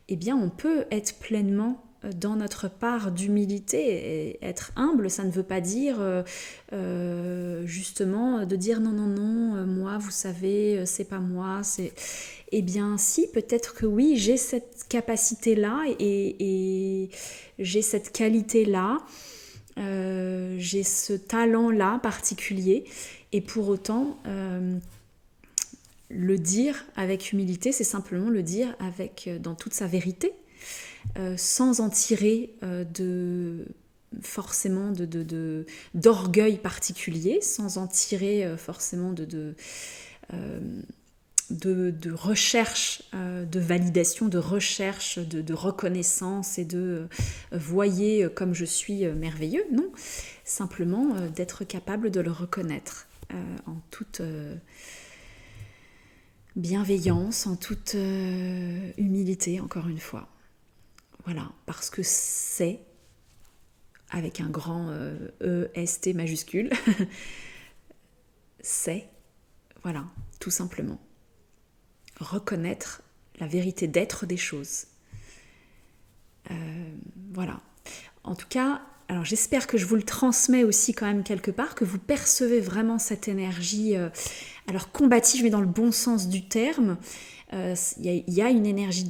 eh bien on peut être pleinement dans notre part d'humilité. Et être humble, ça ne veut pas dire justement de dire non, non, non, moi, vous savez, c'est pas moi, c'est... Eh bien si, peut-être que oui, j'ai cette capacité-là et j'ai cette qualité-là, j'ai ce talent-là particulier, et pour autant, le dire avec humilité, c'est simplement le dire dans toute sa vérité, sans en tirer forcément d'orgueil particulier, sans en tirer forcément de recherche, de validation, de recherche, de reconnaissance et de voyez comme je suis merveilleux. Non, simplement d'être capable de le reconnaître en toute bienveillance, en toute humilité, encore une fois. Voilà, parce que c'est, avec un grand E-S-T majuscule, c'est, voilà, tout simplement. Reconnaître la vérité d'être des choses. Voilà. En tout cas, alors j'espère que je vous le transmets aussi quand même quelque part, que vous percevez vraiment cette énergie, alors combative mais dans le bon sens du terme. Il y a une énergie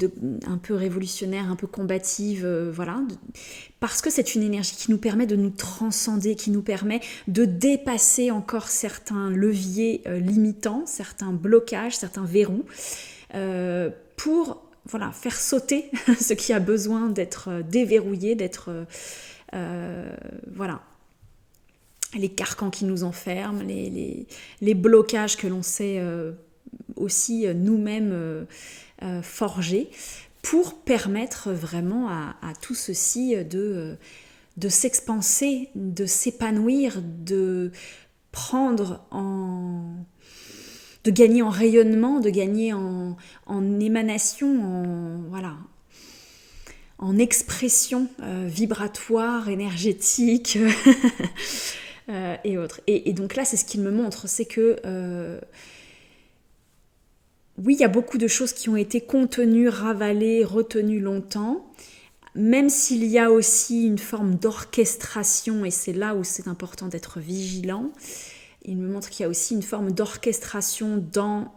un peu révolutionnaire, un peu combative, voilà, parce que c'est une énergie qui nous permet de nous transcender, qui nous permet de dépasser encore certains leviers limitants, certains blocages, certains verrous, pour voilà, faire sauter ce qui a besoin d'être déverrouillé, d'être voilà, les carcans qui nous enferment, les blocages que l'on sait aussi nous-mêmes forger pour permettre vraiment à tout ceci de s'expanser, de s'épanouir, de gagner en rayonnement, de gagner en émanation, en expression vibratoire, énergétique et autres. Et donc là, c'est ce qu'il me montre, c'est que oui, il y a beaucoup de choses qui ont été contenues, ravalées, retenues longtemps, même s'il y a aussi une forme d'orchestration, et c'est là où c'est important d'être vigilant. Il me montre qu'il y a aussi une forme d'orchestration dans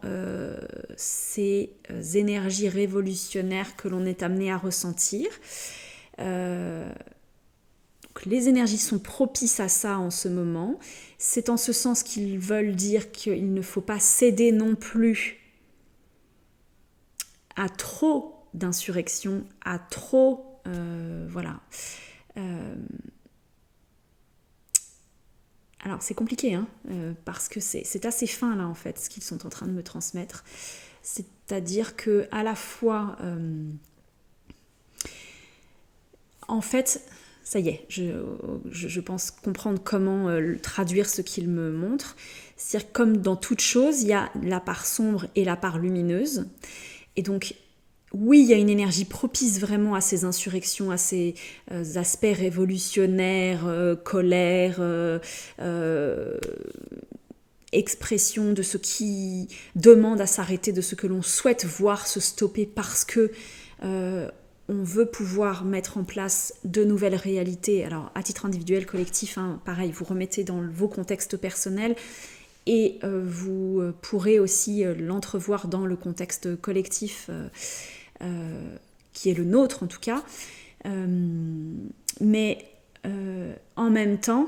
ces énergies révolutionnaires que l'on est amené à ressentir. Donc les énergies sont propices à ça en ce moment. C'est en ce sens qu'ils veulent dire qu'il ne faut pas céder non plus à trop d'insurrection, à trop... Alors c'est compliqué, parce que c'est assez fin là en fait, ce qu'ils sont en train de me transmettre. C'est-à-dire que à la fois... en fait, ça y est, je pense comprendre comment traduire ce qu'ils me montrent. C'est-à-dire comme dans toute chose, il y a la part sombre et la part lumineuse. Et donc, oui, il y a une énergie propice vraiment à ces insurrections, à ces aspects révolutionnaires, colère, expression de ce qui demande à s'arrêter, de ce que l'on souhaite voir se stopper parce que on veut pouvoir mettre en place de nouvelles réalités. Alors, à titre individuel, collectif, pareil, vous remettez dans vos contextes personnels. Et vous pourrez aussi l'entrevoir dans le contexte collectif qui est le nôtre en tout cas. Mais en même temps,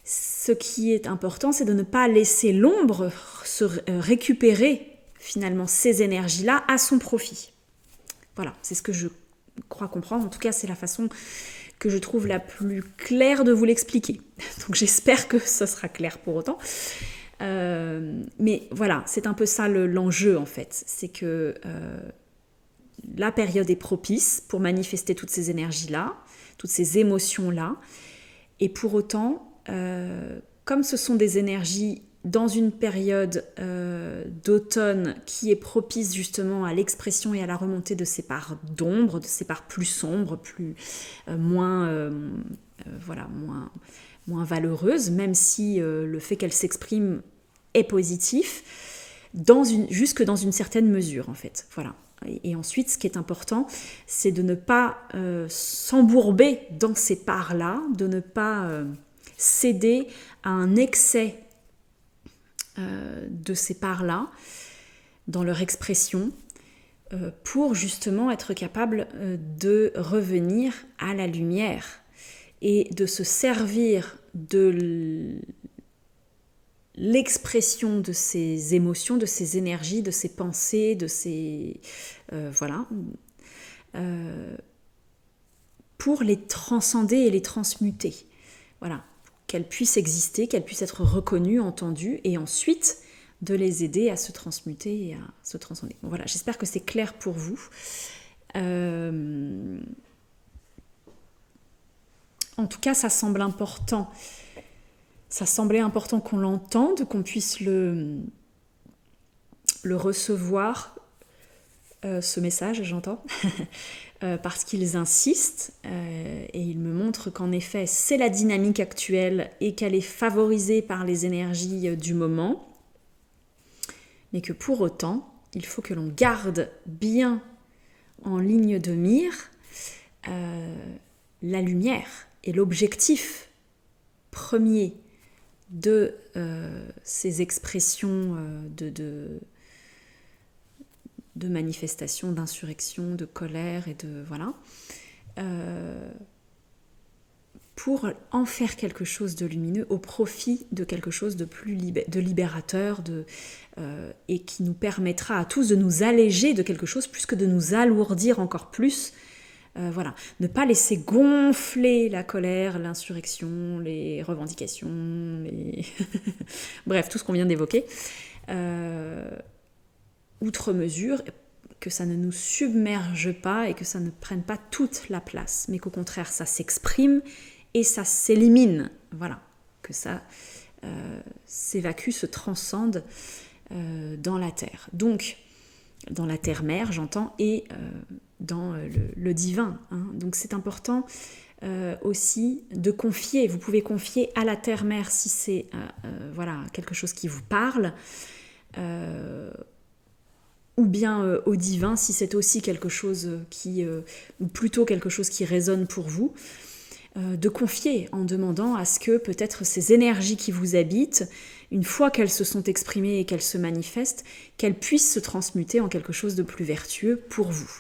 ce qui est important, c'est de ne pas laisser l'ombre se récupérer finalement ces énergies-là à son profit. Voilà, c'est ce que je crois comprendre. En tout cas, c'est la façon que je trouve la plus claire de vous l'expliquer. Donc j'espère que ça sera clair pour autant. Mais voilà, c'est un peu ça l'enjeu en fait, c'est que la période est propice pour manifester toutes ces énergies-là, toutes ces émotions-là, et pour autant, comme ce sont des énergies dans une période d'automne qui est propice justement à l'expression et à la remontée de ces parts d'ombre, de ces parts plus sombres, moins valeureuses, même si le fait qu'elles s'expriment est positif, jusque dans une certaine mesure en fait. Voilà. Et ensuite, ce qui est important, c'est de ne pas s'embourber dans ces parts-là, de ne pas céder à un excès de ces parts-là dans leur expression pour justement être capable de revenir à la lumière et de se servir de l'expression de ces émotions, de ces énergies, de ces pensées, de ces... pour les transcender et les transmuter. Voilà, qu'elles puissent exister, qu'elles puissent être reconnues, entendues, et ensuite de les aider à se transmuter et à se transcender. Bon, voilà, j'espère que c'est clair pour vous. En tout cas, ça semble important. Ça semblait important qu'on l'entende, qu'on puisse le recevoir, ce message, j'entends, parce qu'ils insistent et ils me montrent qu'en effet, c'est la dynamique actuelle et qu'elle est favorisée par les énergies du moment, mais que pour autant, il faut que l'on garde bien en ligne de mire la lumière et l'objectif premier de ces expressions de manifestation, d'insurrection, de colère et de voilà, pour en faire quelque chose de lumineux au profit de quelque chose de plus de libérateur, et qui nous permettra à tous de nous alléger de quelque chose plus que de nous alourdir encore plus. Voilà, ne pas laisser gonfler la colère, l'insurrection, les revendications, bref, tout ce qu'on vient d'évoquer. outre mesure, que ça ne nous submerge pas et que ça ne prenne pas toute la place, mais qu'au contraire ça s'exprime et ça s'élimine, voilà, que ça s'évacue, se transcende dans la terre. Donc, dans la terre-mère, j'entends, et dans le divin. Hein. Donc c'est important aussi de confier. Vous pouvez confier à la terre-mère si c'est voilà, quelque chose qui vous parle, ou bien au divin si c'est aussi quelque chose qui, ou plutôt quelque chose qui résonne pour vous, de confier en demandant à ce que peut-être ces énergies qui vous habitent, une fois qu'elles se sont exprimées et qu'elles se manifestent, qu'elles puissent se transmuter en quelque chose de plus vertueux pour vous.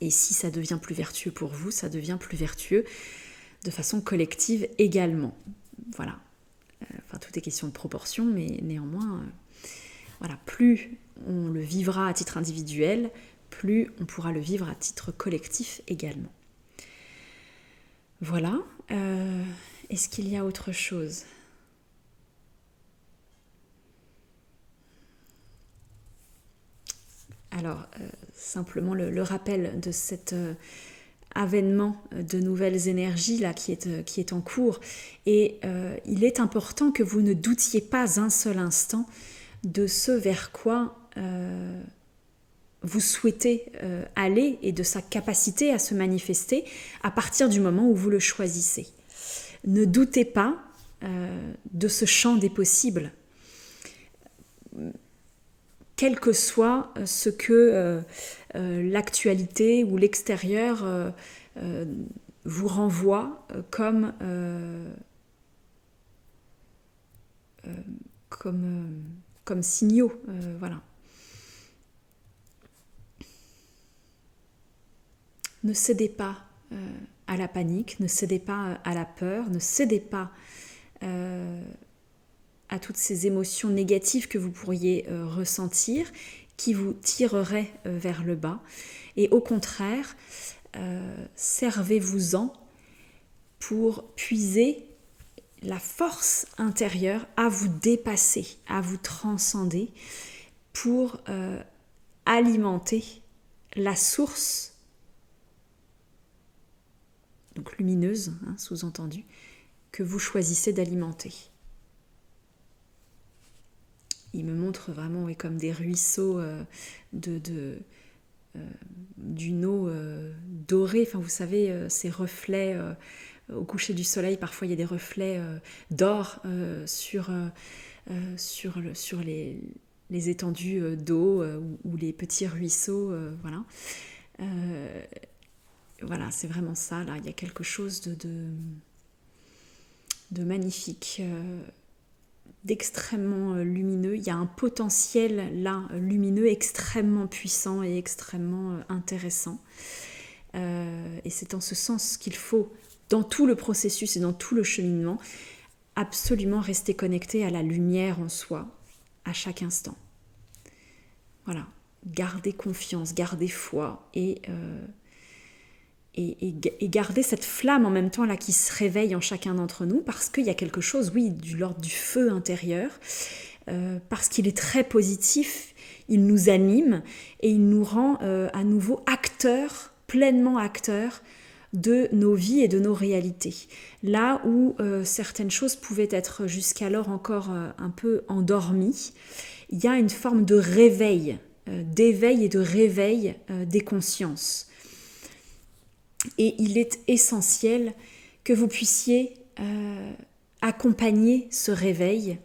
Et si ça devient plus vertueux pour vous, ça devient plus vertueux de façon collective également. Voilà. Enfin, tout est question de proportion, mais néanmoins, voilà, plus on le vivra à titre individuel, plus on pourra le vivre à titre collectif également. Voilà. Est-ce qu'il y a autre chose ? Alors, simplement le rappel de cet avènement de nouvelles énergies là, qui est en cours. Et il est important que vous ne doutiez pas un seul instant de ce vers quoi vous souhaitez aller et de sa capacité à se manifester à partir du moment où vous le choisissez. Ne doutez pas de ce champ des possibles, quel que soit ce que l'actualité ou l'extérieur vous renvoie comme signaux. Voilà. Ne cédez pas à la panique, ne cédez pas à la peur, ne cédez pas à toutes ces émotions négatives que vous pourriez ressentir, qui vous tireraient vers le bas. Et au contraire, servez-vous-en pour puiser la force intérieure à vous dépasser, à vous transcender, pour alimenter la source, donc lumineuse, hein, sous-entendu, que vous choisissez d'alimenter. Il me montre vraiment comme des ruisseaux d'une eau dorée. Enfin, vous savez, ces reflets au coucher du soleil. Parfois, il y a des reflets d'or sur les étendues d'eau ou les petits ruisseaux. Voilà. Voilà, c'est vraiment ça. Là, il y a quelque chose de magnifique. D'extrêmement lumineux, il y a un potentiel là lumineux extrêmement puissant et extrêmement intéressant. Et c'est en ce sens qu'il faut, dans tout le processus et dans tout le cheminement, absolument rester connecté à la lumière en soi, à chaque instant. Voilà, garder confiance, garder foi et garder cette flamme en même temps là qui se réveille en chacun d'entre nous, parce qu'il y a quelque chose, oui, de l'ordre du feu intérieur, parce qu'il est très positif, il nous anime et il nous rend à nouveau acteurs, pleinement acteurs de nos vies et de nos réalités. Là où certaines choses pouvaient être jusqu'alors encore un peu endormies, il y a une forme de réveil, d'éveil et de réveil des consciences. Et il est essentiel que vous puissiez accompagner ce réveil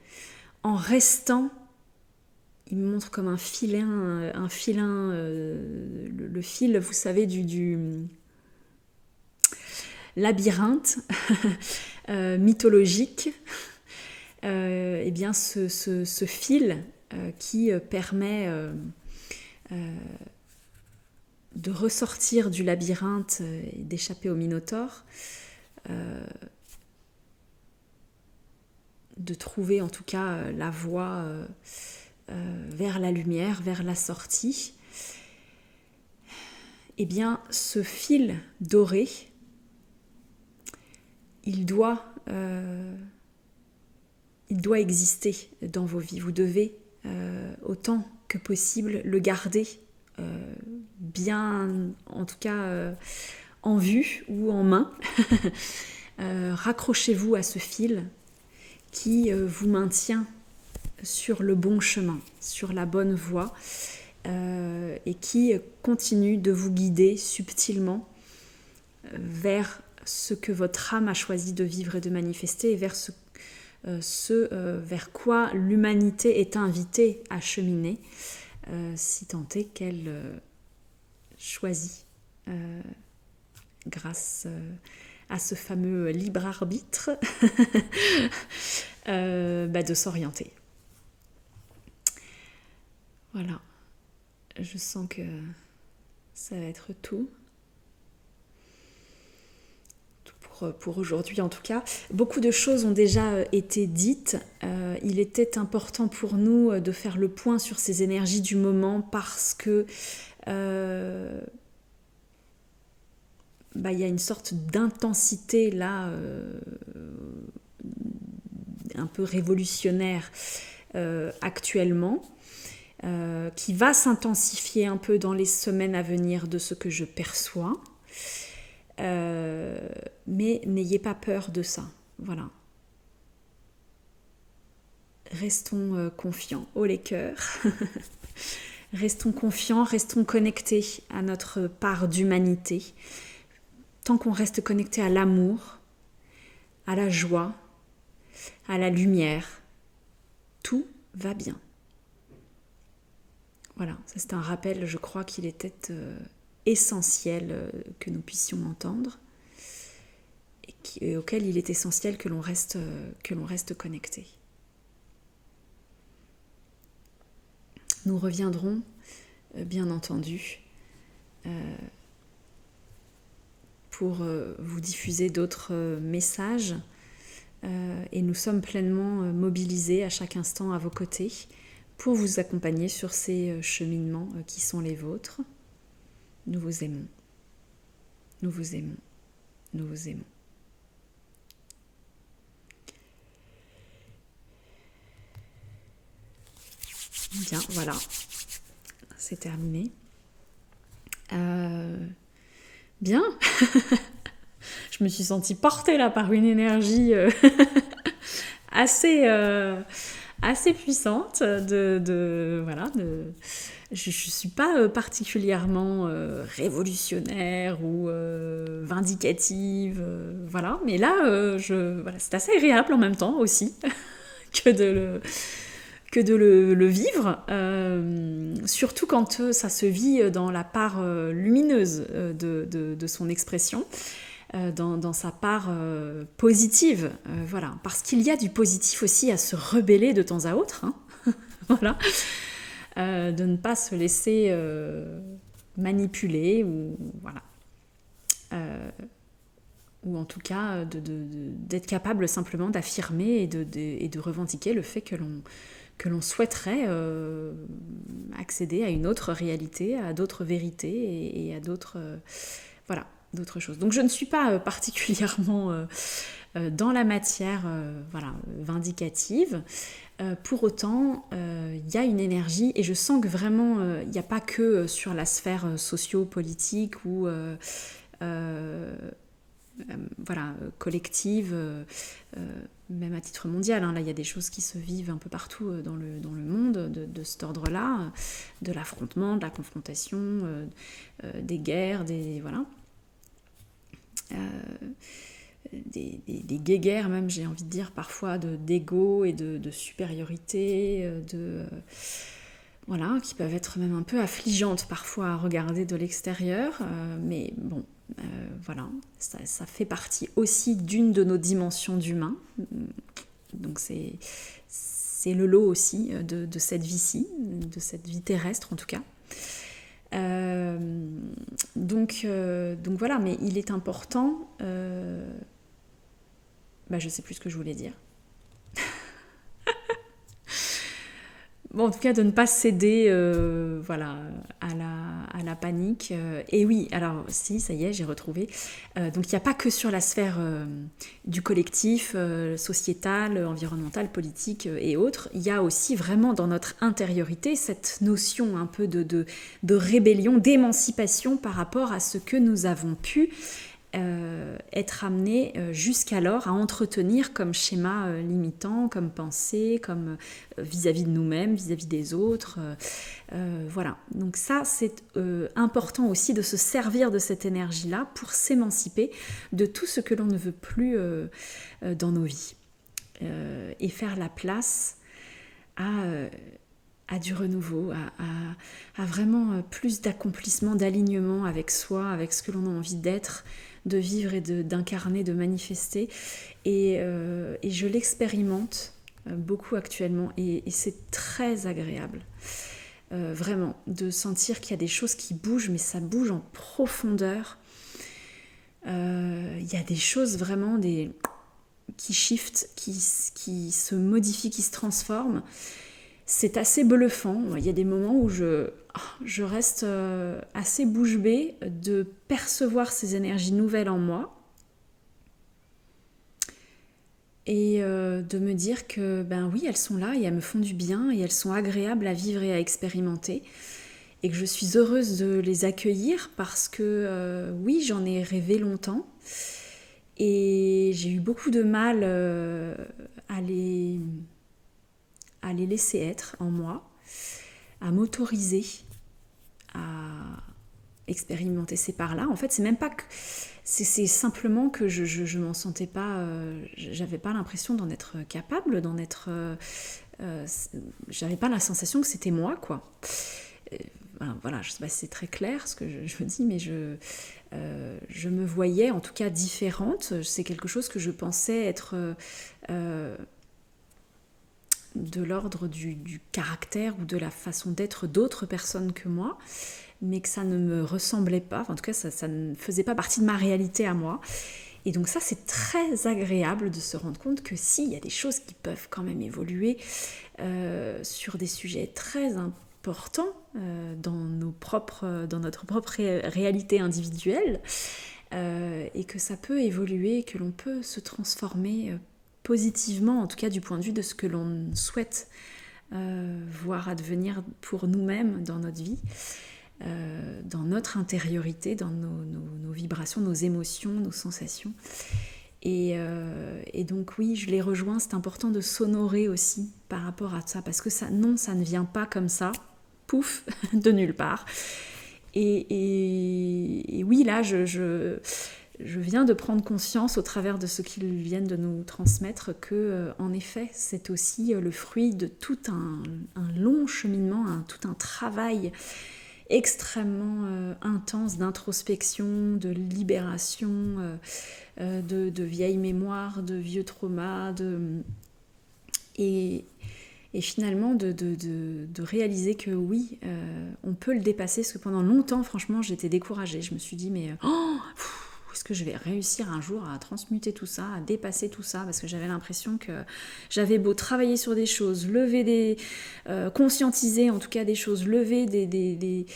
en restant, il me montre comme un filin, le fil, vous savez, du labyrinthe mythologique, eh bien ce fil qui permet de ressortir du labyrinthe et d'échapper au Minotaure, de trouver en tout cas la voie vers la lumière, vers la sortie. Eh bien, ce fil doré, il doit exister dans vos vies. Vous devez autant que possible, le garder bien, en tout cas en vue ou en main. Raccrochez-vous à ce fil qui vous maintient sur le bon chemin, sur la bonne voie, et qui continue de vous guider subtilement vers ce que votre âme a choisi de vivre et de manifester, et vers vers quoi l'humanité est invitée à cheminer, si tant est qu'elle choisit, grâce à ce fameux libre arbitre, de s'orienter. Voilà, je sens que ça va être tout pour aujourd'hui en tout cas. Beaucoup de choses ont déjà été dites. Il était important pour nous de faire le point sur ces énergies du moment parce que il y a une sorte d'intensité là, un peu révolutionnaire actuellement, qui va s'intensifier un peu dans les semaines à venir de ce que je perçois. Mais n'ayez pas peur de ça. Voilà. Restons confiants. Haut les cœurs. Restons confiants, restons connectés à notre part d'humanité. Tant qu'on reste connecté à l'amour, à la joie, à la lumière, tout va bien. Voilà, ça c'est un rappel, je crois qu'il était essentiel que nous puissions entendre et auquel il est essentiel que l'on reste connecté. Nous reviendrons, bien entendu, pour vous diffuser d'autres messages, et nous sommes pleinement mobilisés à chaque instant à vos côtés pour vous accompagner sur ces cheminements qui sont les vôtres. Nous vous aimons. Nous vous aimons. Nous vous aimons. Bien, voilà. C'est terminé. Bien. Je me suis sentie portée là par une énergie assez puissante. Je suis pas particulièrement révolutionnaire ou vindicative, voilà. Mais là, c'est assez agréable en même temps aussi que de le vivre, surtout quand ça se vit dans la part lumineuse de son expression, dans sa part positive, voilà. Parce qu'il y a du positif aussi à se rebeller de temps à autre, hein. Voilà. De ne pas se laisser manipuler, ou voilà. Ou en tout cas d'être capable simplement d'affirmer et de revendiquer le fait que l'on souhaiterait accéder à une autre réalité, à d'autres vérités et à d'autres choses. Donc je ne suis pas particulièrement dans la matière vindicative. Pour autant, il y a une énergie, et je sens que vraiment, il n'y a pas que sur la sphère socio-politique ou collective, même à titre mondial, hein. Là, il y a des choses qui se vivent un peu partout dans le monde de cet ordre-là, de l'affrontement, de la confrontation, des guerres, des guéguerres même, j'ai envie de dire, parfois d'ego et de supériorité, qui peuvent être même un peu affligeantes parfois à regarder de l'extérieur, mais bon, ça fait partie aussi d'une de nos dimensions d'humain, donc c'est le lot aussi de cette vie-ci, de cette vie terrestre en tout cas. Donc voilà, mais il est important, je sais plus ce que je voulais dire. Bon, en tout cas, de ne pas céder voilà, à la panique. Et oui, alors si, ça y est, j'ai retrouvé. Donc il n'y a pas que sur la sphère du collectif, sociétal, environnemental, politique et autres. Il y a aussi vraiment dans notre intériorité cette notion un peu de rébellion, d'émancipation par rapport à ce que nous avons pu être amené jusqu'alors à entretenir comme schéma limitant, comme pensée, comme vis-à-vis de nous-mêmes, vis-à-vis des autres. Voilà. Donc ça, c'est important aussi de se servir de cette énergie-là pour s'émanciper de tout ce que l'on ne veut plus dans nos vies. Et faire la place à du renouveau, à vraiment plus d'accomplissement, d'alignement avec soi, avec ce que l'on a envie d'être, de vivre et d'incarner, de manifester. Et je l'expérimente beaucoup actuellement et c'est très agréable. Vraiment, de sentir qu'il y a des choses qui bougent, mais ça bouge en profondeur. Il y a des choses vraiment qui shiftent, qui se modifient, qui se transforment. C'est assez bluffant. Il y a des moments où je reste assez bouche bée de percevoir ces énergies nouvelles en moi et de me dire que ben oui, elles sont là et elles me font du bien et elles sont agréables à vivre et à expérimenter et que je suis heureuse de les accueillir parce que oui, j'en ai rêvé longtemps et j'ai eu beaucoup de mal à les laisser être en moi, à m'autoriser à expérimenter ces parts-là. En fait, c'est même pas que... C'est simplement que je m'en sentais pas... j'avais pas l'impression d'en être capable, d'en être... j'avais pas la sensation que c'était moi, quoi. Voilà, je sais pas si c'est très clair ce que je dis, mais je me voyais en tout cas différente. C'est quelque chose que je pensais être... de l'ordre du caractère ou de la façon d'être d'autres personnes que moi, mais que ça ne me ressemblait pas, enfin, en tout cas ça ne faisait pas partie de ma réalité à moi. Et donc ça, c'est très agréable de se rendre compte que si, il y a des choses qui peuvent quand même évoluer sur des sujets très importants dans notre propre réalité individuelle, et que ça peut évoluer, que l'on peut se transformer positivement, en tout cas du point de vue de ce que l'on souhaite voir advenir pour nous-mêmes dans notre vie, dans notre intériorité, dans nos vibrations, nos émotions, nos sensations. Et donc oui, je les rejoins, c'est important de s'honorer aussi par rapport à ça, parce que ça ne vient pas comme ça, pouf, de nulle part. Et oui, là, je viens de prendre conscience au travers de ce qu'ils viennent de nous transmettre que, en effet, c'est aussi le fruit de tout un long cheminement, tout un travail extrêmement intense d'introspection, de libération, de vieilles mémoires, de vieux traumas, et finalement de réaliser que oui, on peut le dépasser, parce que pendant longtemps, franchement, j'étais découragée. Je me suis dit, mais est-ce que je vais réussir un jour à transmuter tout ça, à dépasser tout ça, parce que j'avais l'impression que j'avais beau travailler sur des choses, lever conscientiser en tout cas des choses, lever des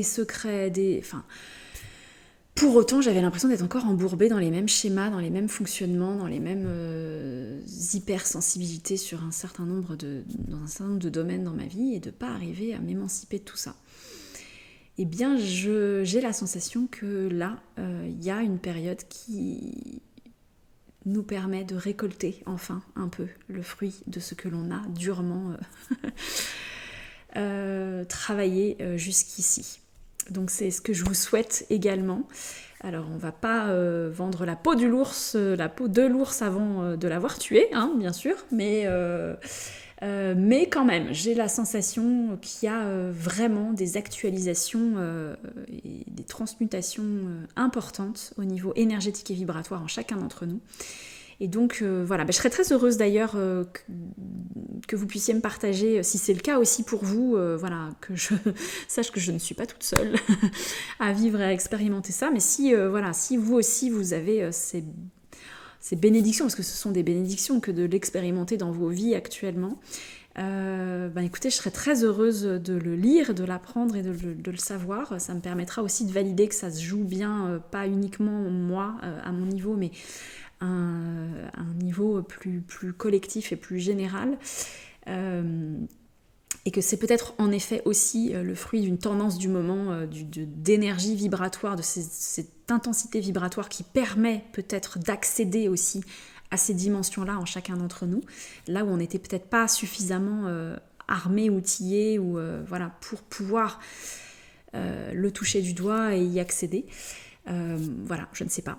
secrets, enfin... Pour autant, j'avais l'impression d'être encore embourbée dans les mêmes schémas, dans les mêmes fonctionnements, dans les mêmes hypersensibilités sur un certain nombre de domaines dans ma vie et de ne pas arriver à m'émanciper de tout ça. Eh bien, j'ai la sensation que là, il y a une période qui nous permet de récolter enfin un peu le fruit de ce que l'on a durement travaillé jusqu'ici. Donc c'est ce que je vous souhaite également. Alors on va pas vendre la peau de l'ours avant de l'avoir tué, hein, bien sûr, mais quand même, j'ai la sensation qu'il y a vraiment des actualisations et des transmutations importantes au niveau énergétique et vibratoire en chacun d'entre nous. Et donc voilà, je serais très heureuse d'ailleurs que vous puissiez me partager, si c'est le cas aussi pour vous, voilà, que je sache que je ne suis pas toute seule à vivre et à expérimenter ça, mais si vous aussi vous avez ces bénédictions, parce que ce sont des bénédictions que de l'expérimenter dans vos vies actuellement, Écoutez, je serais très heureuse de le lire, de l'apprendre et de le savoir. Ça me permettra aussi de valider que ça se joue bien, pas uniquement moi, à mon niveau, mais un niveau plus collectif et plus général. Et que c'est peut-être en effet aussi le fruit d'une tendance du moment, d'énergie vibratoire, de cette intensité vibratoire qui permet peut-être d'accéder aussi à ces dimensions-là en chacun d'entre nous, là où on n'était peut-être pas suffisamment armé, outillé, ou voilà, pour pouvoir le toucher du doigt et y accéder. Voilà, je ne sais pas.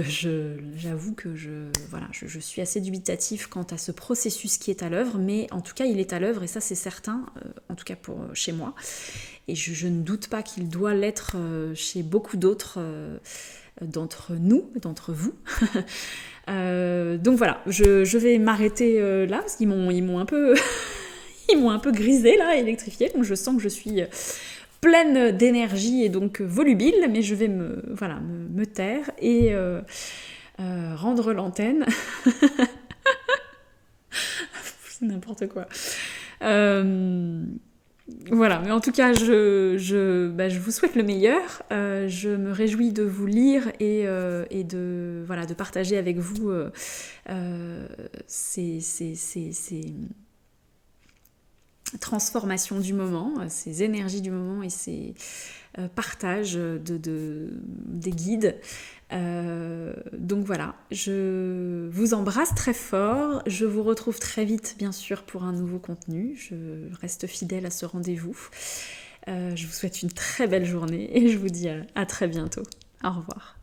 J'avoue que je suis assez dubitatif quant à ce processus qui est à l'œuvre, mais en tout cas il est à l'œuvre et ça c'est certain, en tout cas chez moi. Et je ne doute pas qu'il doit l'être chez beaucoup d'autres d'entre nous, d'entre vous. Donc voilà, je vais m'arrêter là parce qu'ils m'ont un peu ils m'ont un peu grisé là, électrifié, donc je sens que je suis pleine d'énergie et donc volubile, mais je vais me taire et rendre l'antenne. C'est n'importe quoi. Voilà, mais en tout cas, je vous souhaite le meilleur. Je me réjouis de vous lire et de partager avec vous ces transformations du moment, ces énergies du moment et ces partages des guides. Donc voilà, je vous embrasse très fort, je vous retrouve très vite bien sûr pour un nouveau contenu, je reste fidèle à ce rendez-vous. Je vous souhaite une très belle journée et je vous dis à très bientôt. Au revoir.